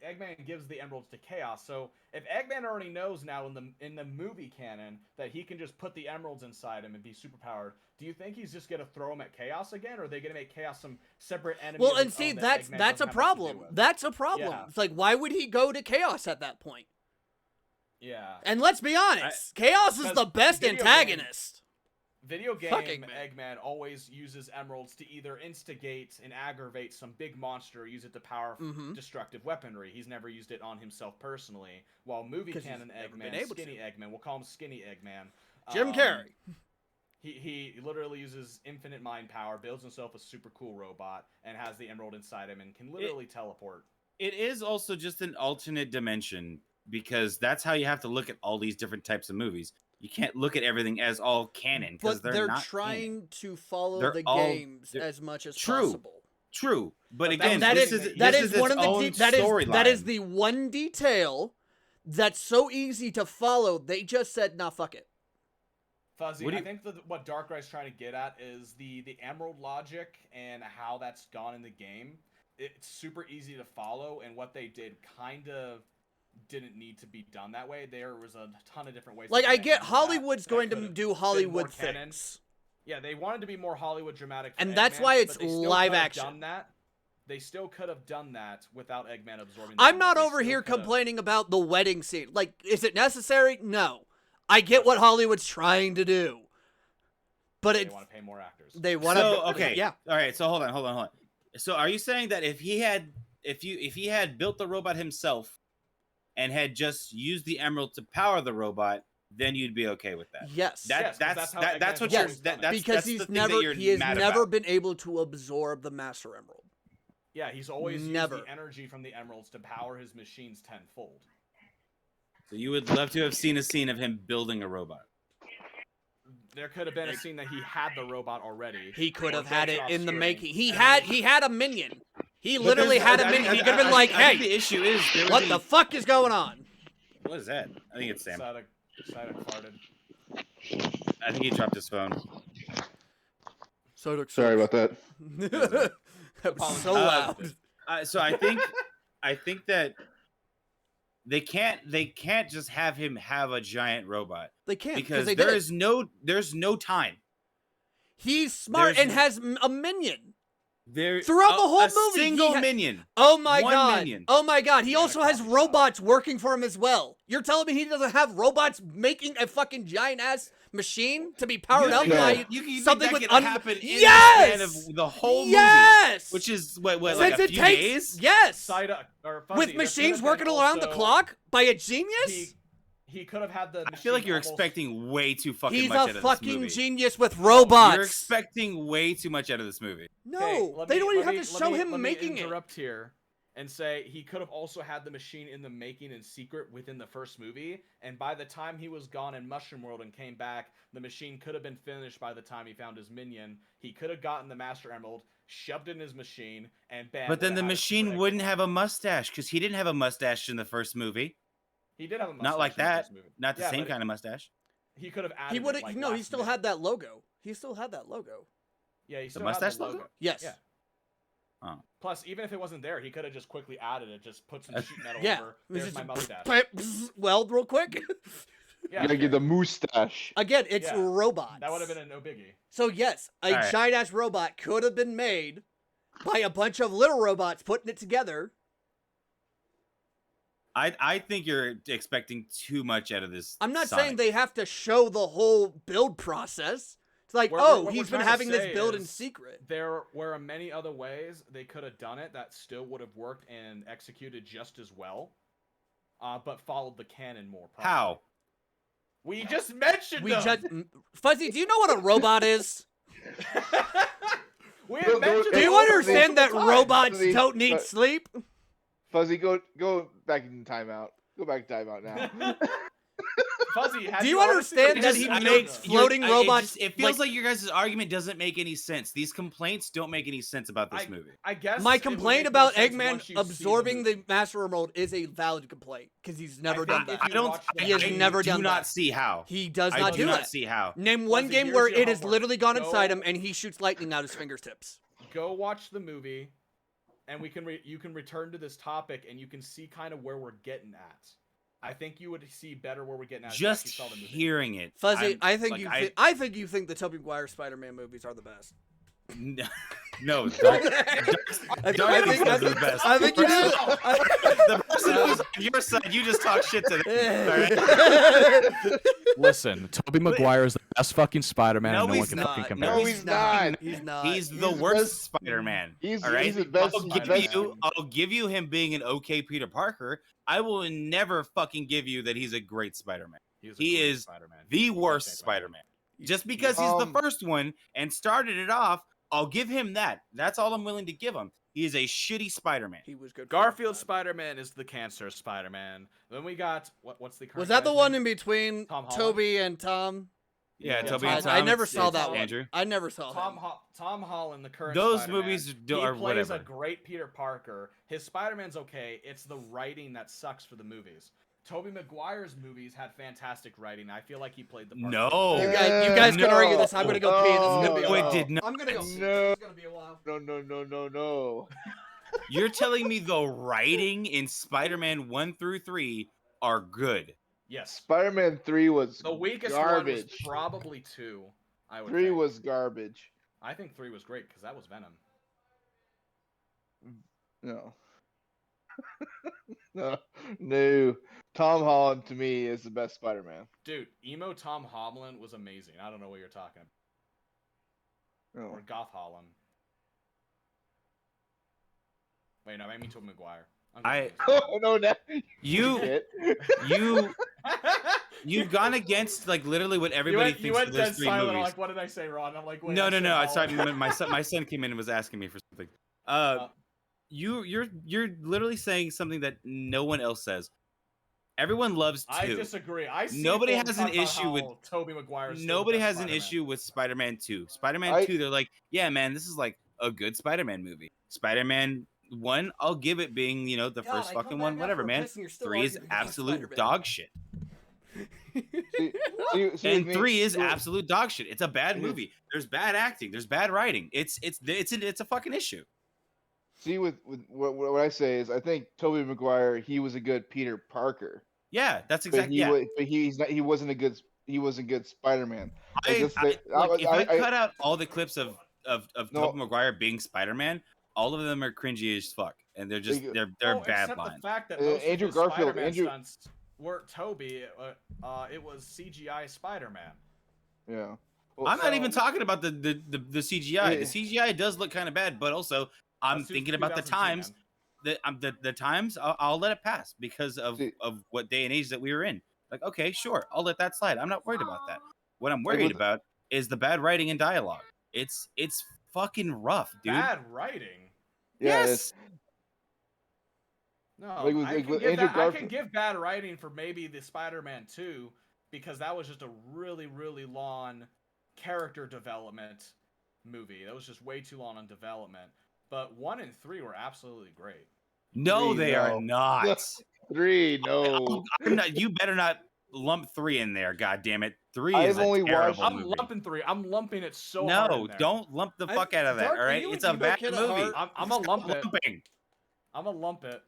Eggman gives the emeralds to Chaos. So if Eggman already knows now in the movie canon that he can just put the emeralds inside him and be superpowered, do you think he's just gonna throw them at Chaos again, or are they gonna make Chaos some separate enemy? Well, of and his see, own that that's Eggman that's a doesn't have much to do problem. with? That's a problem. Yeah. It's like, why would he go to Chaos at that point? Yeah. And let's be honest, Chaos is because the best video game- antagonist. Video game Fuck Eggman. Eggman always uses emeralds to either instigate and aggravate some big monster, or use it to power Mhm. destructive weaponry. He's never used it on himself personally. While movie 'Cause he's canon never been Eggman, able Skinny to. Eggman, we'll call him Skinny Eggman. Jim Carrey. He literally uses infinite mind power, builds himself a super cool robot, and has the emerald inside him, and can literally teleport. It is also just an alternate dimension because that's how you have to look at all these different types of movies. You can't look at everything as all canon because But they're they're not trying canon. to follow They're the all- games they're- as much as True. possible. True, but But again, That this is is that this is its one of the own that is storyline. the one detail that's so easy to follow. They just said, "Nah, fuck it." Fuzzy, What do I you- think that what Darkrai's trying to get at is the emerald logic and how that's gone in the game. It's super easy to follow, and what they did kind of didn't need to be done that way. There was a ton of different ways. Like, they I could get handle that Hollywood's that going could to have do been Hollywood more canon. things. Yeah, they wanted to be more Hollywood dramatic. For And that's Eggman, why it's but they still live could have action. Done that. they still could have done that without Eggman absorbing. I'm not over here complaining about the wedding scene. Like, is it necessary? No. I get what Hollywood's trying to do. But they want to pay more actors. They want to. So okay, Yeah. All right. So hold on. So are you saying that if he had built the robot himself and had just used the emerald to power the robot, then you'd be okay with that? Yes. That's what Yes, that's because he he has never been able to absorb the Master Emerald. Yeah, he's always never used the energy from the emeralds to power his machines tenfold. So you would love to have seen a scene of him building a robot. There could have been a scene that he had the robot already. He could have or had built it off in the steering, making. He and had a minion. He literally had a minion. He could have been like, I "Hey, think the issue is what the fuck is going on?" What is that? I think it's Sam. Psyduck farted. I think he dropped his phone. Sorry about that. That was so loud. So I think that they can't just have him have a giant robot. They can't because they there's no time. He's smart There's and has a minion. There Throughout the whole a movie, single minion. Oh my One god! minion. Oh my god! He also has robots working for him as well. You're telling me he doesn't have robots making a fucking giant ass machine to be powered up by something with happen in yes! the span of the whole yes! movie, which is what Since like a it few takes days. yes, Psyduck, or Fuzzy, with machines working around the clock by a genius. He could have had the. I feel like you're expecting way too fucking He's much out a of this fucking movie. genius with robots. You're expecting way too much out of this movie. No, they don't even have to show him making it. Interrupt here and say he could have also had the machine in the making in secret within the first movie, and by the time he was gone in Mushroom World and came back, the machine could have been finished by the time he found his minion. He could have gotten the Master Emerald, shoved it in his machine, and bam. But then the machine wouldn't have a mustache because he didn't have a mustache in the first movie. He did have a mustache. Not like that. In the first movie. Not the same kind of mustache. He could have added. He would have. Like No, he still had that logo. He still had that logo. Yeah, he still The mustache had the logo. logo? Yes. Yeah. Oh. Plus, even if it wasn't there, he could have just quickly added it. Just put some sheet metal Yeah. over. There's my mustache. Weld real quick. Yeah, You gotta get the moustache. Again, it's Yeah. robots. that would have been a no biggie. So yes, a Alright. giant ass robot could have been made by a bunch of little robots putting it together. I think you're expecting too much out of this. I'm not Sonic. saying they have to show the whole build process. It's like, What he's we're been trying to having this say build in is secret. There were many other ways they could have done it that still would have worked and executed just as well, but followed the canon more. Properly. How? We just mentioned them. Fuzzy, do you know what a robot is? We have mentioned Do you them understand that multiple times. robots Fuzzy, don't need sleep? Fuzzy, go back in timeout. Go back to timeout now. Fuzzy, have Do you ever seen understand the that movie? he I makes don't- floating you're- robots? It feels like your guys' argument doesn't make any sense. These complaints don't make any sense about this movie. I guess My it would complaint make about more sense Eggman once you see absorbing movie. the Master Emerald is a valid complaint because he's never done think that. if I don't. watch the He has movie, never do done not that. see how. He does I not do do not that. see how. Name one Fuzzy, game here's where your it has homework. literally gone inside Go- him and he shoots lightning out his fingertips. Go watch the movie, and you can return to this topic, and you can see kind of where we're getting at. I think you would see better where we're getting at. if you Just actually saw the movie. hearing it, Fuzzy, I think like, I think you think the Tobey Maguire Spider-Man movies are the best. No, I think are the best. I think you do. The person who's on your side, you just talk shit to them. All right? Listen, Tobey Maguire is the best fucking Spider-Man, No, and no one he's can not. fucking No, compare. No, he's not. He's not. He's the He's worst best- Spider-Man. He's all right? he's the best. I'll give you him being an okay Peter Parker. I will never fucking give you that he's a great Spider-Man. He is the worst Spider-Man. Just because he's the first one and started it off, I'll give him that. That's all I'm willing to give him. He is a shitty Spider-Man. He was good. for Garfield that. Spider-Man is the cancer Spider-Man. Then we got what's the current Was that the guy's one name? in between Tom Holland? Toby and Tom? Yeah, Yeah, Toby Tom- and Tom. I never it's- saw it's that one. Andrew. I never saw Tom, him. Tom Holland, the current Those Spider-Man, movies he are plays whatever. a great Peter Parker. His Spider-Man's okay. It's the writing that sucks for the movies. Tobey Maguire's movies had fantastic writing. I feel like he played the part. No. You guys can argue this. I'm gonna go pee. This is gonna be a No, it while. did not. I'm gonna go pee. No. This is gonna be a while. No. You're telling me the writing in Spider-Man 1 through 3 are good. Yes. Spider-Man 3 was The weakest garbage. one was probably 2. I would 3 think. was garbage. I think 3 was great because that was Venom. No. No. Tom Holland to me is the best Spider-Man. Dude, emo Tom Holland was amazing. I don't know what you're talking about. No. Or Goth Holland. Wait, no, I mean Tobey Maguire. Oh no, no. You've gone against like literally what everybody thinks went of those dead three silent. movies. Like, what did I say wrong? I'm like, wait. No. I Sorry, Holland. my son came in and was asking me for something. You're literally saying something that no one else says. Everyone loves 2. I disagree. Nobody has an issue with Tobey Maguire. Nobody has an issue with Spider-Man 2. Spider-Man 2, they're like, yeah, man, this is like a good Spider-Man movie. Spider-Man 1, I'll give it being, the first fucking one, whatever, man. 3 is absolute dog shit. And 3 is absolute dog shit. It's a bad movie. There's bad acting. There's bad writing. It's a fucking issue. See, with what I say is, I think Tobey Maguire, he was a good Peter Parker. Yeah, that's exactly. But he's not. He wasn't a good Spider-Man. If I cut out all the clips of Tobey Maguire being Spider-Man, all of them are cringy as fuck, and they're just they're bad except lines. The fact that most Andrew of Garfield, Spider-Man stunts weren't Tobey. It was CGI Spider-Man. Yeah. Well, I'm not even talking about the CGI. Yeah. The CGI does look kind of bad, but also I'm thinking about the times. The times I'll let it pass because of what day and age that we were in. Like, okay, sure, I'll let that slide. I'm not worried about that. What I'm worried about is the bad writing and dialogue. It's fucking rough, dude. Bad writing. Yeah, yes. No, I can give bad writing for maybe the Spider-Man 2 because that was just a really, really long character development movie. That was just way too long on development. But 1 and 3 were absolutely great. No, they are not. 3, no. You better not lump 3 in there. God damn it, 3 I've is a only terrible I'm movie. lumping 3. I'm lumping it so hard. No, don't lump the fuck out of that. All right, it's a bad movie. I'm a lump it. Lumping. I'm a lump it.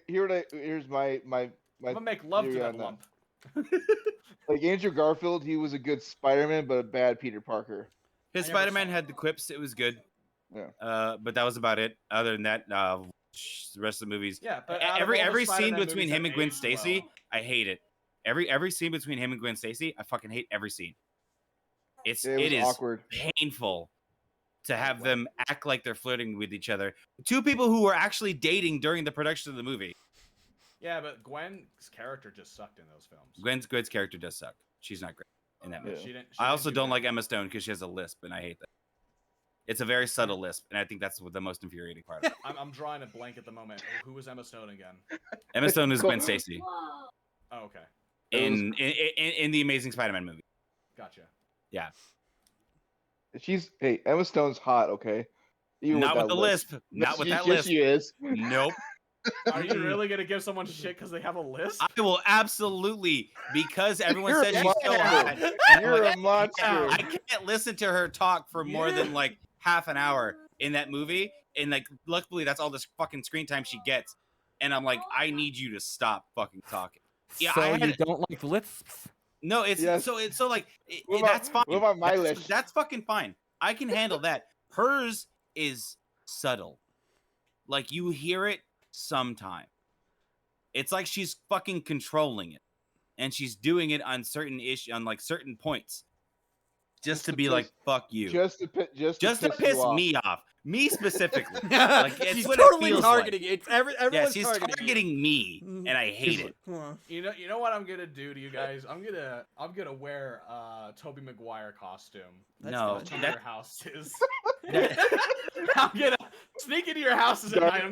Here's my. I'm gonna make love to that lump. Like Andrew Garfield, he was a good Spider-Man, but a bad Peter Parker. His Spider-Man had the quips. It was good. Yeah. But that was about it. Other than that, the rest of the movies. Yeah, but every scene between him and Gwen Stacy, I hate it. Every scene between him and Gwen Stacy, I fucking hate every scene. It is awkward, painful to have them act like they're flirting with each other. 2 people who were actually dating during the production of the movie. Yeah, but Gwen's character just sucked in those films. Gwen's character does suck. She's not great in that movie. Yeah. I also don't like Emma Stone because she has a lisp, and I hate that. It's a very subtle lisp, and I think that's the most infuriating part of it. I'm drawing a blank at the moment. Who was Emma Stone again? Emma Stone is Gwen Stacy. Oh, okay. In the Amazing Spider-Man movie. Gotcha. Yeah. Emma Stone's hot, okay? Even not with the lisp. Not with that lisp. She is. Nope. Are you really gonna give someone shit because they have a lisp? I will absolutely, because everyone says she's so hot. You're a monster. I can't listen to her talk for more than like half an hour in that movie, and like luckily that's all this fucking screen time she gets, and I'm like, I need you to stop fucking talking. Yeah, so you don't like lisps? No, it's Yes. so like that's fine. What about my list? That's fucking fine. I can handle that. Hers is subtle, like you hear it sometime. It's like she's fucking controlling it, and she's doing it on certain on like certain points, just to be like, fuck you, just to piss me off, me specifically. Like, it's she's what totally it feels targeting like. it. Everyone's Yeah, she's targeting me, and I hate it. You know what I'm gonna do to you guys? I'm gonna wear Tobey Maguire costume. No, to your houses. I'm gonna sneak into your houses at night.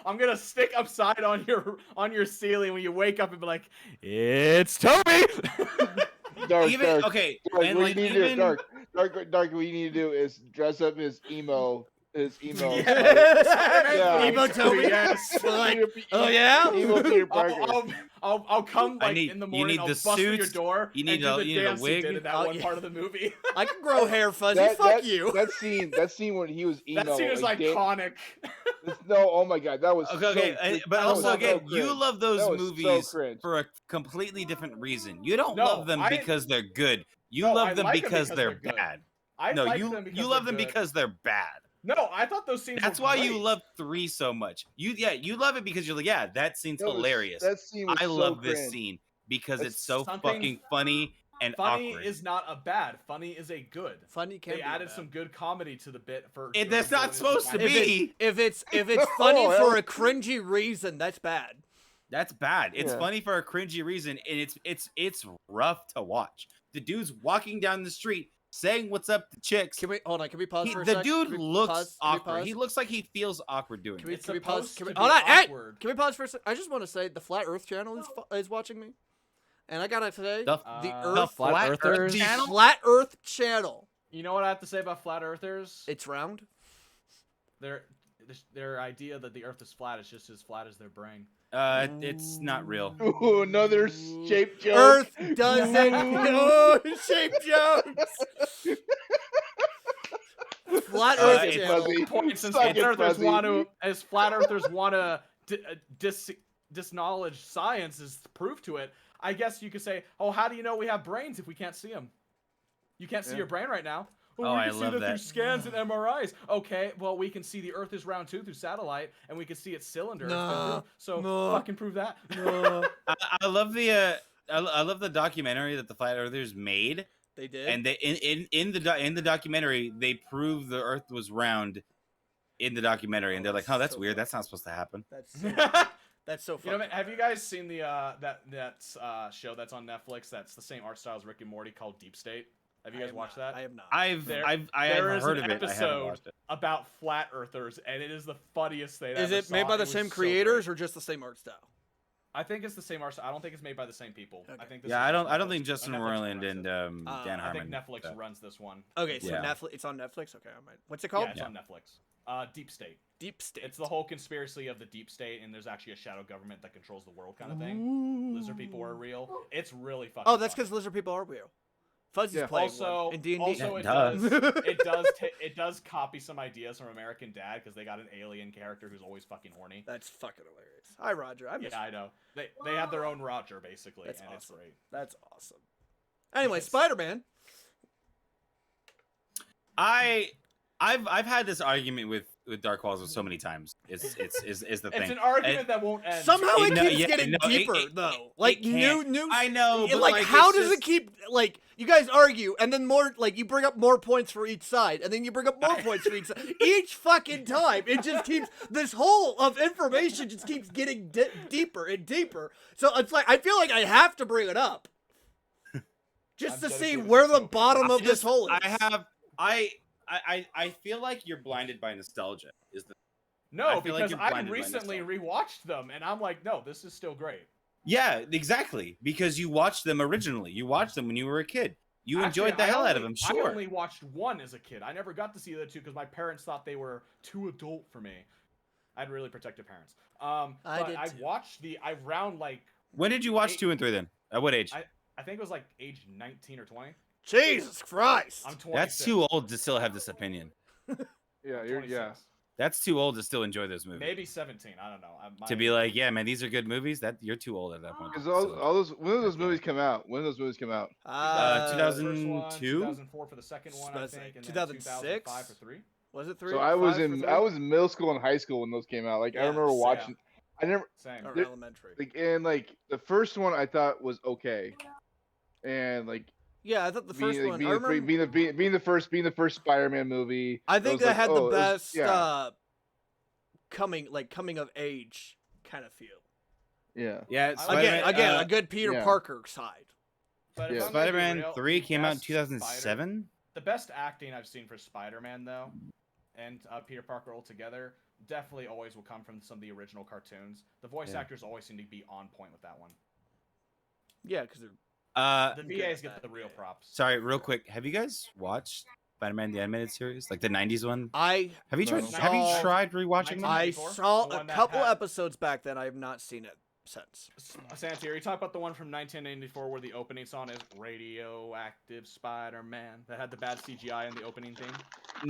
I'm gonna stick upside on your ceiling when you wake up and be like, "It's Toby." Dark, okay, Dark, and what like you need to do, Dark, what you need to do is dress up his emo. Yeah. Emo Toby. Yes. Like, oh yeah. Emo Peter Parker. I'll come like in the morning. I'll bust through your door. You need a wig. Did in that one part of the movie. I can grow hair fuzzy. Fuck you. That scene when he was emo. That scene is iconic. No, oh my god, that was okay. But also again, you love those movies so for a completely different reason. You don't No, love them because they're good. You No, love I them like them because because they're they're good. bad. I No, like you them because you love they're them good. because they're bad. No, I thought those scenes. That's were why great. you love 3 so much. You love it because you're like, yeah, that scene's That was- hilarious. That scene was I so love this cringe. scene because That's it's so something fucking funny and Funny awkward. is not a bad. Funny is a good. Funny can They be added bad. some good comedy to the bit for. That's not supposed to be. If it's funny No, for a cringy reason, that's bad. That's bad. It's Yeah. funny for a cringy reason, and it's rough to watch. The dude's walking down the street saying "What's up" to chicks. Can we hold on? Can we pause for a The sec? dude Can we looks pause? Can we awkward. pause? He looks like he feels awkward doing Can we, it. can we pause? supposed Can we, to hold be on, hey! awkward. Can we pause for a sec? I just want to say the Flat Earth channel is watching me, and I gotta say The the Uh, Earth Flat Earthers? the channel? Flat Earth channel. You know what I have to say about flat earthers? It's round. Their idea that the Earth is flat is just as flat as their brain. It's not real. Ooh, another shape joke. Earth doesn't know shape jokes. Flat Earth it's channel. fuzzy. Point since Suck flat it, earthers Fuzzy. want to, as flat earthers want to disknowledge science is proof to it. I guess you could say, oh, how do you know we have brains if we can't see them? You can't see Yeah. your brain right now. Well, Oh, we I can see love that through that. scans and MRIs. Okay, well, we can see the Earth is round too through satellite, and we can see its cylinder. It's been Nah, proved. So nah. fucking prove that. I love the I love the documentary that the Flat Earthers made, They did. and they in the documentary they prove the Earth was round in the documentary, and they're like, "Oh, that's so weird. funny. That's not supposed to happen." That's so You funny. know, have you guys seen the that show that's on Netflix? That's the same art style as Rick and Morty called Deep State. Have you guys watched that? I have not. I've There- I've there is heard an of it. I haven't episode watched it. about flat earthers, and it is the funniest thing. I Is ever it made saw. by It the was same so creators great. or just the same art style? I think it's the same art style. I don't think it's made by the same people. Okay. I think this Yeah, is I don't Netflix- think Justin Netflix Roiland runs and it. Dan I Harmon. think Netflix that. runs this one. Okay, so Yeah. Netflix. It's on Netflix. Okay, I might. What's it called? Yeah, it's on Netflix. Deep State. Deep State. It's the whole conspiracy of the deep state, and there's actually a shadow government that controls the world, kind of thing. Ooh. Lizard people are real. It's really fucking. Oh, that's funny. because lizard people are real. Fuzzy's Yeah. playing Also, one in D&D. also Yeah, it duh. does it does copy some ideas from American Dad because they got an alien character who's always fucking horny. That's fucking hilarious. Hi, Roger. I miss Yeah, I know. They have their own Roger basically, That's and it's awesome. great. That's awesome. Anyway, Yes. Spider-Man. I've had this argument with Darkqualza so many times. Is the It's thing. an argument And- that won't end. Somehow it No, keeps yeah, getting no, deeper, though. Like can't. new. I know, but Like, how it's does it keep? Like, you guys argue, and then more. Like, you bring up more points for each side, and then you bring up more points for each side. Each fucking time, it just keeps. This hole of information just keeps getting deeper and deeper. So it's like I feel like I have to bring it up, just I'm to see dedicated where to the soaking. bottom of this hole is. I feel like you're blinded by nostalgia. Is the No, I feel like because you're I blinded by recently nostalgia. rewatched them, and I'm like, no, this is still great. Yeah, exactly. Because you watched them originally. You watched them when you were a kid. You Actually, enjoyed the I hell out only- of them. I Sure. only watched one as a kid. I never got to see the other two because my parents thought they were too adult for me. I had really protective parents. I But did I too. watched around like When did you watch 2 and 3 then? At what age? I think it was like age 19 or 20. Jesus Christ! I'm 26. That's too old to still have this opinion. Yeah, I'm you're 26. That's too old to still enjoy those movies. Maybe 17. I don't know. To be like, yeah, man, these are good movies. That you're too old at that point. Because So, all those when did those movies come out? When did those movies come out? 2002? 2004 for the second one, I That's think, like and 2006? 2005 for 3. Was it 3? So I was 5 for in 3? I was in middle school and high school when those came out. Like I Yeah, remember same. watching. I never Same. Or there- elementary. like and like the first one I thought was okay, and like Yeah, I thought the first being, one. being, I the, remember. being the first Spider-Man movie. I it think was that like, had oh, the it was- best yeah, coming of age kind of feel. yeah. yeah, Again, Spider-Man, A good Peter yeah. Parker side. But Yeah. if I'm gonna be Spider-Man real, 3 the came out in best 2007. The best acting I've seen for Spider-Man, though, and Peter Parker altogether, definitely always will come from some of the original cartoons. The voice Yeah. actors always seem to be on point with that one. Yeah, because they're. The good VAs at get that, the real yeah. props. Sorry, real quick. Have you guys watched Spider-Man the animated series, like the '90s one? I Have you tried? No. Have you saw- tried rewatching them? I 1994? saw The a one that couple had- episodes back then. I have not seen it since. Santi, are you talking about the one from 1994 where the opening song is Radioactive Spider-Man that had the bad CGI in the opening theme?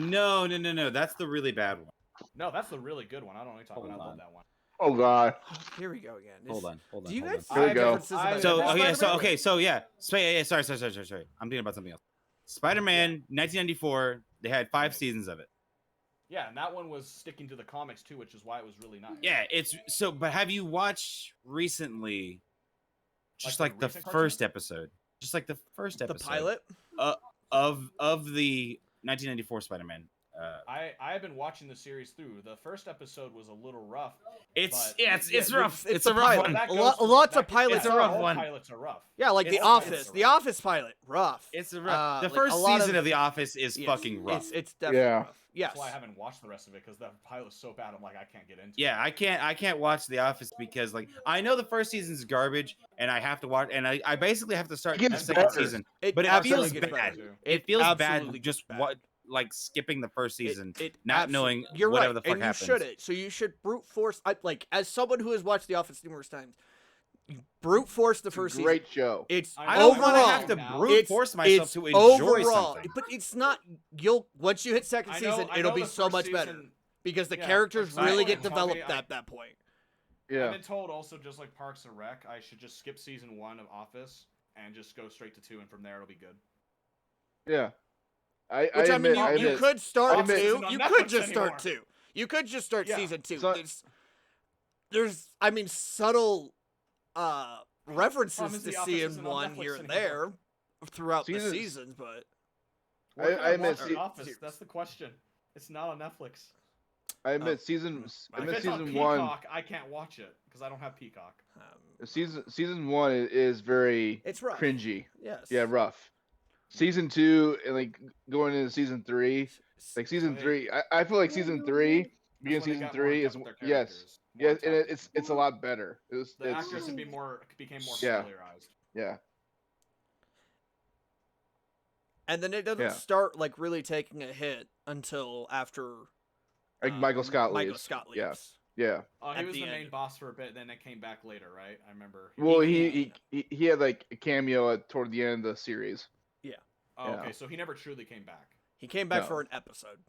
No. That's the really bad one. No, that's the really good one. I don't know what you're talking Hold about. I love on. that one. Oh God. Here we go again. Hold on. Do you guys Here we see go. differences about So That's okay, Spider-Man. so yeah. Sorry. I'm thinking about something else. Spider-Man 1994. They had 5 seasons of it. Yeah, and that one was sticking to the comics too, which is why it was really nice. Yeah, it's so. But have you watched recently? Just Like like the the recent first cartoons? episode, just like the first The episode pilot. of the 1994 Spider-Man. I have been watching the series through. The first episode was a little rough. It's but- yeah, it's rough. It's the a rough pilot. one. That Lots goes- of that- pilots yeah, are rough all one. Pilots are rough. Yeah, like It's The all Office. pilots are The rough. Office pilot, rough. It's a rough. The like, first a lot season of The Office is yes, fucking rough. It's definitely Yeah. rough. Yes. That's why I haven't watched the rest of it because the pilot's so bad. I'm like, I can't get into. Yeah, I can't watch The Office because like I know the first season's garbage and I have to watch and I basically have to start It the gets second better. season. It But it absolutely feels gets bad. better. It feels absolutely bad just gets bad. what like skipping the first season, It not absolutely- knowing you're whatever right, the fuck and happens. you shouldn't. So you should brute force. Like as someone who has watched The Office numerous times, you brute force the It's a first great season. show. It's I I don't overall. want to have to now. brute it's, force myself it's to enjoy overall, something. but it's not. You'll once you hit second I season, know it'll be the so first much better season- because the yeah, characters like, really someone get told me developed at that point. I've Yeah. been told also just like Parks and Rec, I should just skip season 1 of Office and just go straight to 2, and from there it'll be good. Yeah. I Which I mean, admit, you could start Office two. isn't on You Netflix could just anymore. start two. You could just start Yeah, season 2. so- There's, I mean, subtle references Problem is to The Office seeing isn't on one Netflix here and anymore. there throughout the Seasons- seasons, but Where can I admit, watch The Office? That's the question. It's not on Netflix. I admit Oh. season I If admit it's on season one Peacock, I can't watch it because I don't have Peacock. season one is very it's rough. cringy. Yes. Yeah, rough. Season 2 and like going into season 3, like season Hey. 3, I feel like season 3, beginning That's when they season got more 3 in is depth with their yes, characters, more yes, and intelligent. it's a lot better. The It's actors just, became more Yeah. familiarized. yeah. And then it doesn't Yeah. start like really taking a hit until after Like Michael Scott Michael leaves. Scott Yeah. leaves. Yeah. Oh, he At was the the main end. boss for a bit, then it came back later, right? I remember. Well, Yeah. he had like a cameo toward the end of the series. Oh, yeah. okay, so he never truly came back. He came back No. for an episode.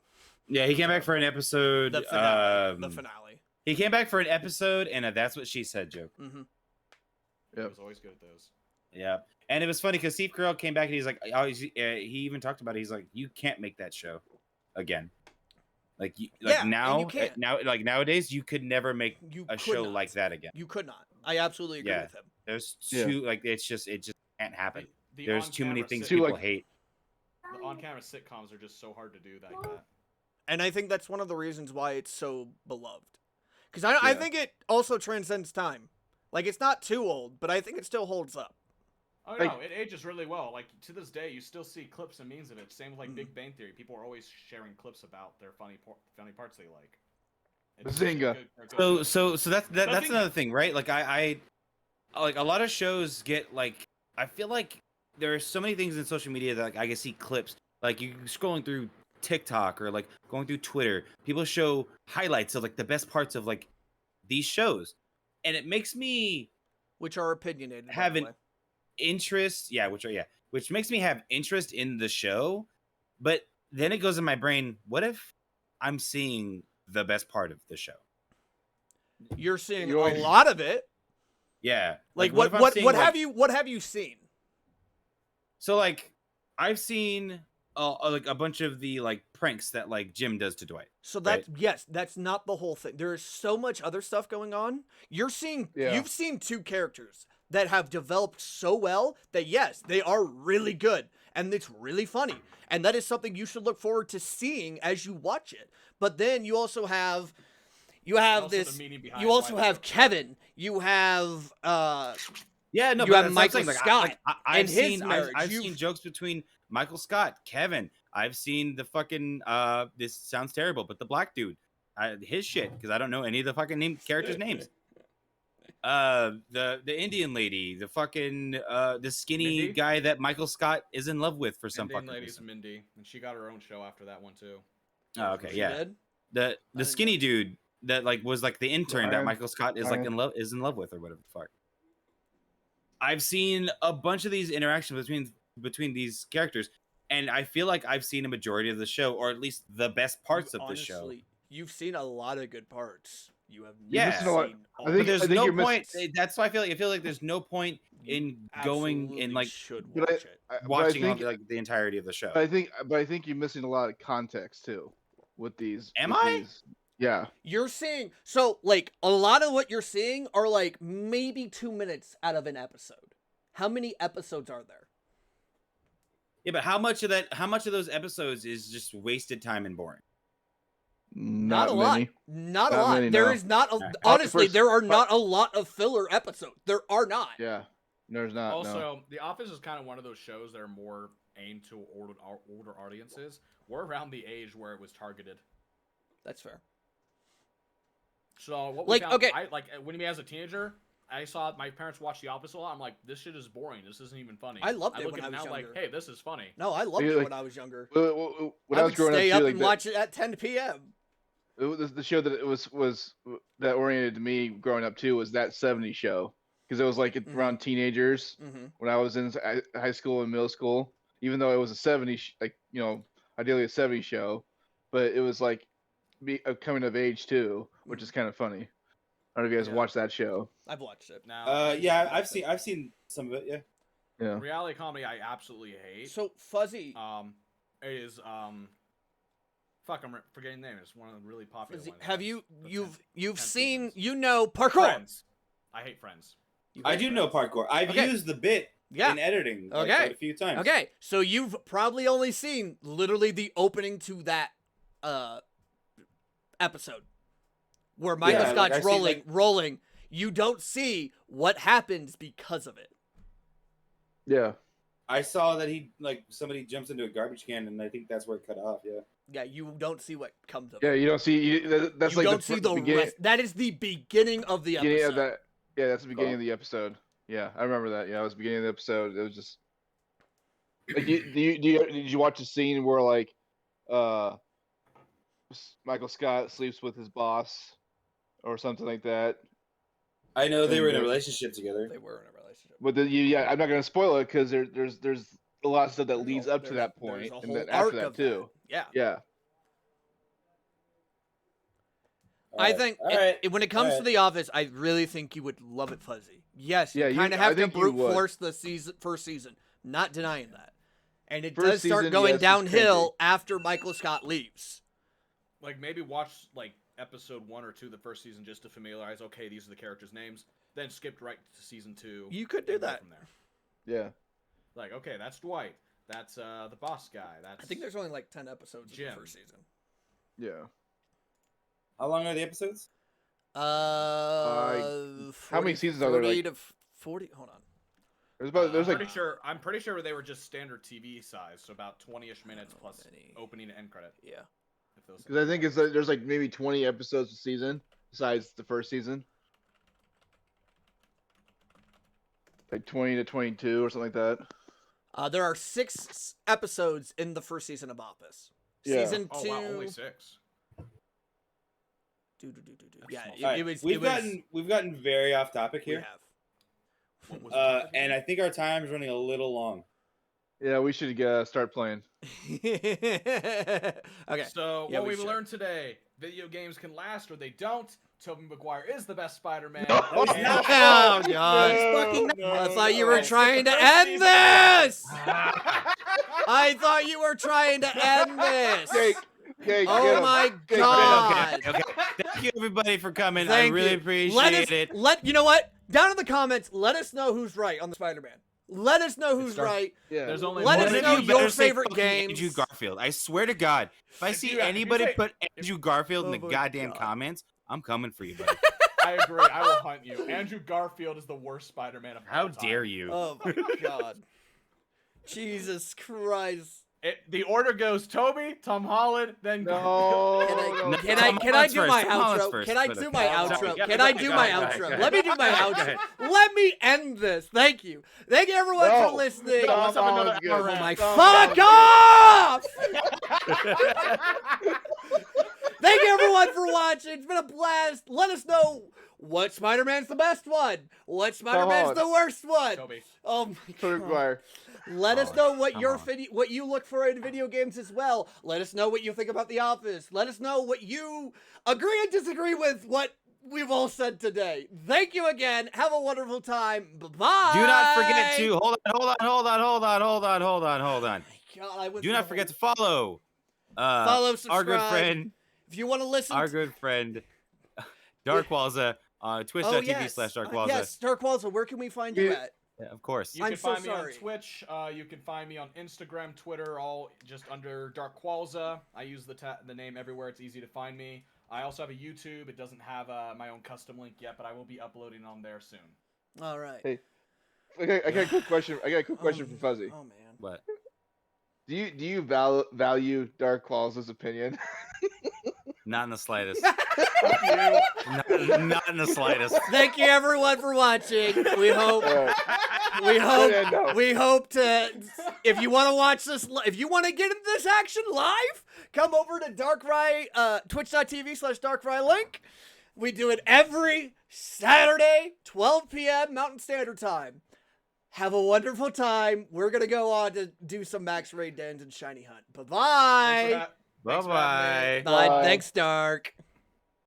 Yeah, he came back for an episode. The finale. The finale. He came back for an episode and a "That's What She Said" joke. Mm-hmm. He Yep. was always good at those. Yeah, and it was funny because Steve Carell came back and he's like, he even talked about it. He's like, you can't make that show again. Like, Yeah, and now, you can't. like nowadays, you could never make You a could show not. like that again. You could not. I absolutely agree Yeah. with him. There's Yeah. too like it just can't happen. The There's too many on-camera things sit- Too, people like- hate. The on-camera sitcoms are just so hard to do like that. And I think that's one of the reasons why it's so beloved. Because I Yeah. think it also transcends time. Like, it's not too old, but I think it still holds up. Oh Like- no, it ages really well. Like to this day, you still see clips and memes of it. Same with like Mm. Big Bang Theory. People are always sharing clips about their funny parts they like. Zynga. So that's Nothing- another thing, right? Like I like a lot of shows get like I feel like there are so many things in social media that like, I can see clips. Like you scrolling through TikTok or like going through Twitter, people show highlights of like the best parts of like these shows, and it makes me Which are opinionated. by the Haven't- way. interest. Yeah, which makes me have interest in the show, but then it goes in my brain. What if I'm seeing the best part of the show? You're seeing You a always- lot of it. Yeah, Like, if I'm what seeing, what like- have you seen? So like I've seen like a bunch of the like pranks that like Jim does to Dwight. So that's yes, that's not the whole thing. There is so much other stuff going on. You've seen two characters that have developed so well that yes, they are really good and it's really funny. And that is something you should look forward to seeing as you watch it. But then you also have Also this the meaning behind you also why have they're- Kevin, you have Yeah, no, You but have that's what I'm saying. Michael Like, Scott I've and his seen marriage. I've You've- seen jokes between Michael Scott, Kevin. I've seen the fucking this sounds terrible, but the black dude, his shit because I don't know any of the fucking characters' names. The Indian lady, the fucking the skinny Mindy? guy that Michael Scott is in love with for some Indian fucking lady's reason. Mindy, and she got her own show after that one too. Oh, okay, She yeah. did? The didn't skinny dude that like was like the intern that Ryan. Michael Scott is like Ryan. in love with or whatever the fuck. I've seen a bunch of these interactions between these characters, and I feel like I've seen a majority of the show, or at least the best parts of the show. Honestly, you've seen a lot of good parts. You have Yeah. not Missing a lot- seen I all But think- of there's them. no you're point. missing- That's why I feel like there's no point You in going absolutely and like should But watch it. but watching I think, like the entirety of the show. but I think you're missing a lot of context too. with these. Am with I? These. Yeah. You're seeing, so like a lot of what you're seeing are like maybe 2 minutes out of an episode. How many episodes are there? Yeah, but how much of those episodes is just wasted time and boring? Not a many. lot. Not a Not lot. many, There no. is not. Alright. Honestly, First- there are not a lot of filler episodes. There are not. Yeah. There's not. Also, no. The Office is kind of one of those shows that are more aimed to older audiences. We're around the age where it was targeted. That's fair. So what Like, we found, okay. when me as a teenager, I saw my parents watch The Office a lot. I'm like, this shit is boring. This isn't even funny. I loved it look when at I it was now younger. like, hey, this is funny. No, I loved Yeah, it like- when I was younger. When I I was would growing stay up, up too, and like, watch it at 10 p.m. the show that it was that oriented to me growing up too was that '70s show because it was like around teenagers Mm-hmm. when I was in high school and middle school. Even though it was a '70s ideally a '70s show, but it was like coming of age too, which is kind of funny. I don't know if you guys Yeah. watched that show. I've watched it. Now, Yeah, I've seen some of it. Yeah. Yeah. reality comedy. I absolutely hate. So Fuzzy, Is fuck, I'm forgetting the name. It's one of the really popular Fuzzy ones. have That's you the you've 10 seen seasons. parkour? Friends. I hate Friends. You I hate do know Friends? parkour. I've Okay. used the bit Yeah. in editing Okay. quite a few times. Okay, so you've probably only seen literally the opening to that episode where Michael Yeah, Scott's like, I see, rolling. You don't see what happens because of it. Yeah. I saw that somebody jumps into a garbage can, and I think that's where it cut off. Yeah. Yeah, you don't see what comes of Yeah. it. You don't see. That's You like don't see the beginning, rest. That is the beginning of the episode. beginning of that. Yeah, that's the beginning of the episode. Yeah, I remember that. Yeah, it was the beginning of the episode. It was just like, did you watch the scene where like, Michael Scott sleeps with his boss, or something like that? I know they were in a And, relationship together. They were in a relationship. But yeah, I'm not gonna spoil it because there's a lot of stuff that There's leads a- up to there's- that point, there's a and whole then arc after that of too. Yeah. Yeah. I think All right. when it comes to Alright. The Office, I really think you would love it, Fuzzy. Yes, you Yeah, kind of I have to think you brute would. force the first season. Not denying that. And it First does start season, going yes, it's downhill after Michael Scott leaves. Like maybe watch like episode 1 or 2 the first season just to familiarize. Okay, these are the characters' names. Then skipped right to season 2. You could do and go that. from there. Yeah. Like, okay, that's Dwight. That's the boss guy. That's I think there's only like 10 episodes in Jim. the first season. Yeah. How long are the episodes? How many seasons are there, 30 like- to 40. Hold on. There's I'm pretty sure they were just standard TV size, so about 20-ish minutes How plus many? opening and end credit. Yeah. If those because I think it's like, there's like maybe 20 episodes a season besides the first season. Like 20 to 22 or something like that. There are 6 episodes in the first season of Office. Yeah. Season 2. Oh wow, only 6. Yeah, Small. it, All right, it was. we've gotten very off topic We here, have. What was the topic and again? I think our time's running a little long. Yeah, we should start playing. Okay. So Yeah, what we we've should. learned today: video games can last or they don't. Tobey Maguire is the best Spider-Man. was and- not- Oh, God. I thought you were trying to end this. I thought you were trying to end this. Okay, Oh get 'em. my Get 'em. God. Okay. Thank you everybody for coming. Thank I really you. appreciate it. You know what? Down in the comments, let us know who's right on the Spider-Man. Let us know who's right. Yeah. There's only Let one us One of know you your better say favorite fucking games. Andrew Garfield. I swear to God, if I If see you- if you anybody say- put Andrew Garfield in Oh the my goddamn God. comments, I'm coming for you, buddy. I agree. I will hunt you. Andrew Garfield is the worst Spider-Man of all How time. dare you? Oh my God. Jesus Christ. The order goes Toby, Tom Holland, then No. Can No, I Tom do Holland's my first, Tom Holland's outro? first, Can I but do okay. my Sorry, outro? yeah, Can go I ahead, do go my ahead, go outro? ahead. Let me do my Go outro. ahead. Let me end this. Thank you. Thank you everyone No. for listening. No, let's have another Holland's good. hour Oh round. my Tom fuck off! Thank you everyone for watching. It's been a blast. Let us know what Spider-Man's the best one. What Spider-Man's the worst one. Toby. Oh my Tobey God. Maguire. Let us Oh, know what come your on. what you look for in video games as well. Let us know what you think about The Office. Let us know what you agree and disagree with what we've all said today. Thank you again. Have a wonderful time. Bye-bye. Do not forget to hold on. Oh my God, I went Do through not the forget whole- to follow Follow, Our subscribe. good friend, If you want to listen, our good friend, Darkqualza, twitch.tv/Darkqualza. yes, Darkqualza, where can we find you at? Yeah, of course. You I'm can so find me sorry. on Twitch. You can find me on Instagram, Twitter, all just under Darkqualza. I use the name everywhere. It's easy to find me. I also have a YouTube. It doesn't have my own custom link yet, but I will be uploading on there soon. All right. Hey, I got a quick question. I got a quick question for Fuzzy. Oh man. What? Do you value Darkqualza's opinion? Not in the slightest. Fuck you. Not in the slightest. Thank you everyone for watching. We hope we hope to, if you want to watch this, if you want to get into this action live, come over to twitch.tv/Darkrai link. We do it every Saturday, 12 p.m. Mountain Standard Time. Have a wonderful time. We're going to go on to do some max raid dens and shiny hunt. Bye-bye. Thanks for having me. Bye-bye. Bye. Thanks, Dark.